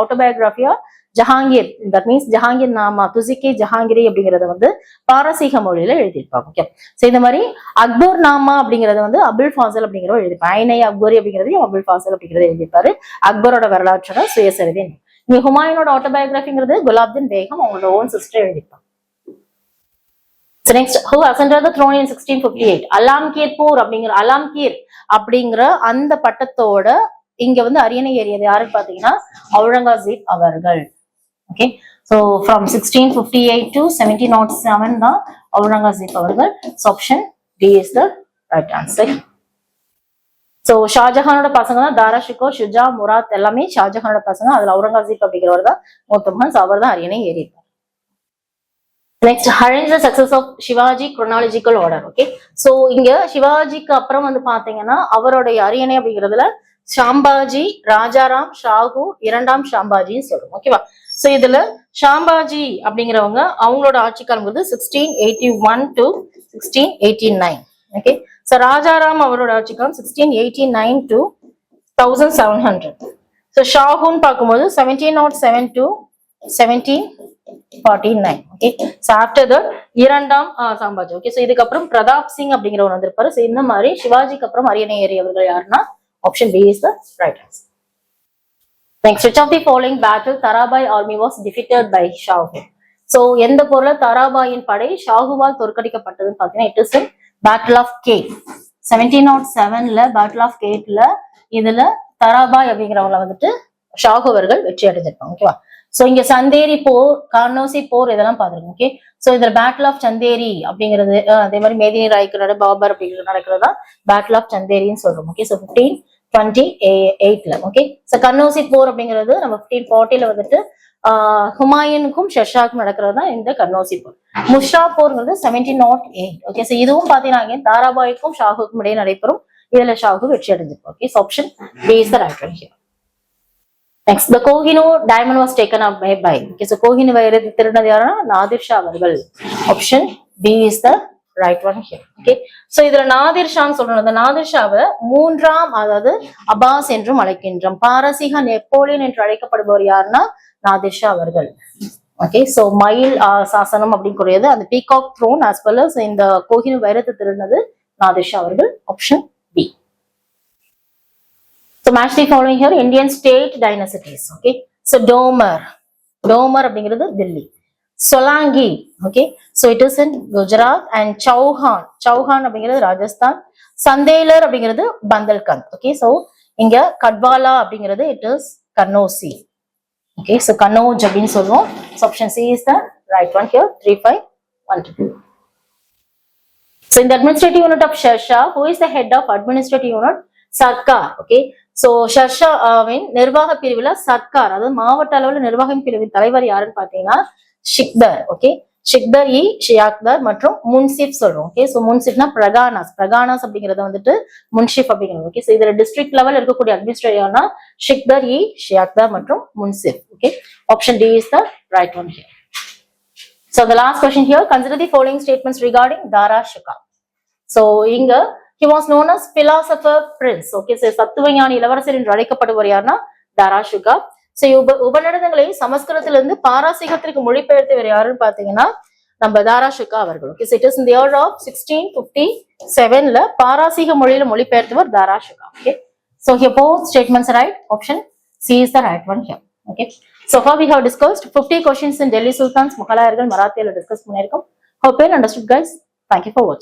ஆட்டோபயோகிராஃபியா ஜஹாங்கீர், தட் மீன்ஸ் ஜஹாங்கீர் நாமா துசிகை ஜஹாங்கிரி அப்படிங்கறத வந்து பாரசீக மொழியில எழுதியிருப்பாங்க. ஓகே, சோ இந்த மாதிரி அக்பர் நாமா அப்படிங்கறத வந்து அபுல் ஃபாசல் அப்படிங்கிறவர் எழுதிப்பார். ஐனை அக்பரி அப்படிங்கிறதையும் அபுல் ஃபாசல் அப்படிங்கறத எழுதிப்பாரு. அக்பரோட வரலாற்றோட சுயசரிதை. இங்க ஹுமாயூனோட ஆட்டோபயோகிராஃபிங்கிறது குலாப்தீன் பேகம் அவங்களோட ஓன் சிஸ்டர் எழுதிப்பாங்க. So next, who ascended the throne in 1658? Alamgirpur அப்படிங்கிற அந்த பட்டத்தோட இங்க வந்து அரியணை ஏறியது யாருன்னு பாத்தீங்கன்னா அவுரங்கசீப் அவர்கள். ஓகே, so from 1658 to 1707 தான் அவுரங்கசீப் அவர்கள். Option D is the right answer. So ஷாஜஹானோட பசங்க தான் தாரா ஷிகோ, ஷுஜா, முராத் எல்லாமே ஷாஜஹானோட பசங்க. அதுல அவுரங்கசீப் அப்படிங்கிறவர் தான் மூத்த மகன். அவர் தான் அரியணை ஏறியிருப்பார். Next, arrange the success of Shivaji chronological order. Okay, so இங்க சிவாஜிக்கு அப்புறம் வந்து பாத்தீங்கன்னா அவருடைய அரியணை அப்படிங்கிறதுல ஷாம்பாஜி, ராஜாராம், ஷாஹு, இரண்டாம் ஷாம்பாஜின்னு சொல்றோம். ஓகேவா, சோ இதுல ஷாம்பாஜி அப்படிங்கிறவங்க அவங்களோட ஆட்சி காலம் வந்து 1681 to 1689. ஓகே, சோ ராஜாராம் அவரோட ஆட்சி காலம் 1689 to 1700. சோ ஷாஹுன்னு பார்க்கும்போது 1707 to 1749. Okay, so after the இரண்டாம் சாம்பாஜி. ஓகே, சோ இதுக்கப்புறம் பிரதாப் சிங் அப்படிங்கிறவர் வந்திருப்பாரு. சோ இந்த மாதிரி சிவாஜிக்கு அப்புறம் அரியணை ஏறியவர்கள் யாருன்னா option B is the right answer. Next, which of the following battle Tarabai army was defeated by Shahu? So எந்த போர்ல தாராபாயின் படை ஷாகுவால் தோற்கடிக்கப்பட்டதுன்னு பாத்தீங்கன்னா it is in battle of Khed. 1707ல பேட்டில் ஆஃப் கேட்ல இதுல தராபாய் அப்படிங்கிறவங்களை வந்துட்டு ஷாகு அவர்கள் வெற்றி அடைஞ்சிருப்பாங்க. ஓகேவா, சோ இங்க சந்தேரி போர், கார்னோசி போர் இதெல்லாம் பாத்துருக்கோம். ஓகே, சோ இதுல பேட்டில் ஆஃப் சந்தேரி அப்படிங்கிறது அதே மாதிரி மேதினி ராய்க்கு பாபர் அப்படிங்கிறது நடக்கிறதா பேட்டில் ஆஃப் சந்தேரின்னு சொல்றோம். ஓகே, சோ 1528ல. ஓகே, சோ கன்னோசி போர் அப்படிங்கிறது நம்ம 1540ல வந்துட்டு ஹுமாயூனுக்கும் ஷெர்ஷாக்கும் நடக்கிறது தான் இந்த கன்னோசி போர். முஷ்ரா போர்ங்கிறது 1708. ஓகே, சோ இதுவும் பாத்தீங்கன்னா தாராபாய்க்கும் ஷாஹுக்கும் இடையே நடைபெறும். இதுல ஷாஹு வெற்றி அடைஞ்சிருக்கும். Okay, so option B is the right one here. Next, the Kohinoor diamond was taken up by. Okay, so Kohinoor வைரத்தை திருடினது யாருன்னா நாதிர் ஷா அவர்கள். Option B is the right one here. Okay, so இதுல நாதிர் ஷான்னு சொல்றோம். அந்த நாதிர் ஷாவை மூன்றாம் அதாவது அபாஸ் என்றும் அழைக்கின்றோம். பாரசீக நெப்போலியன் என்று அழைக்கப்படுபவர் யாருன்னா நாதிர் ஷா அவர்கள். ஓகே, சோ மயில் சாசனம் அப்படின்னு கூடியது அந்த peacock throne as well as இந்த கோஹினூர் வைரத்தை திருடினது நாதிர் ஷா அவர்கள். Option B. So match the following here Indian state dynasties. Okay, so Domar அப்படிங்கிறது Delhi. Solangi, okay, so it is in Gujarat. And Chauhan அப்படிங்கிறது ராஜஸ்தான். சந்தேலர் அப்படிங்கிறது பந்தல்கந்த். Okay, so இங்க கட்வாலா அப்படிங்கிறது it is Kannauj. Okay, so Kannauj அப்படின்னு சொல்லுவோம். So option C is the right one here. 3512. So in the administrative unit of Shershah, who is the head of administrative unit? Sarkar. Okay, so ஷர்ஷாவின் நிர்வாக பிரிவுல சர்க்கார் அதாவது மாவட்ட அளவுல நிர்வாக பிரிவின் தலைவர் யாருன்னு பாத்தீங்கன்னா ஷிக்தர். ஓகே, ஷிக்தர் இ ஷியாக்தர் மற்றும் முன்சிப் சொல்றோம். ஓகே, சோ முன்சிப்னா பிரகானாஸ் அப்படிங்கறத வந்துட்டு முன்சிப் அப்படிங்கிறது. ஓகே, சோ இதுல டிஸ்ட்ரிக்ட் லெவல் இருக்கக்கூடிய அட்மினிஸ்ட்ரேட்டர்னா ஷிக்தர் இ ஷியாக்தர் மற்றும் Munsif. Okay, option D is the right one here. So the last question here, consider the following statements regarding Dara Shikoh. So இங்க he was known as philosopher prince. Okay, so சத்துவஞானி இளவரசர் என்று அழைக்கப்படுவர் யாருன்னா தாரா ஷிகா. சோ உபநிடதங்களை சமஸ்கிருதத்திலிருந்து பாரசீகத்திற்கு மொழிபெயர்த்தவர் யாருன்னு பாத்தீங்கன்னா நம்ம தாரா ஷிகா அவர்கள். Okay, so it is in the year of 1657ல பாரசீக மொழியில மொழிபெயர்த்தவர் தாரா Shikha. Okay, so here both statements right. Option C is the right one here. Okay, so far we have discussed 50 questions in Delhi Sultans, Mughalayargal, Marathiyal discuss பண்ணிருக்கோம். Hope you understood guys. Thank you for watching.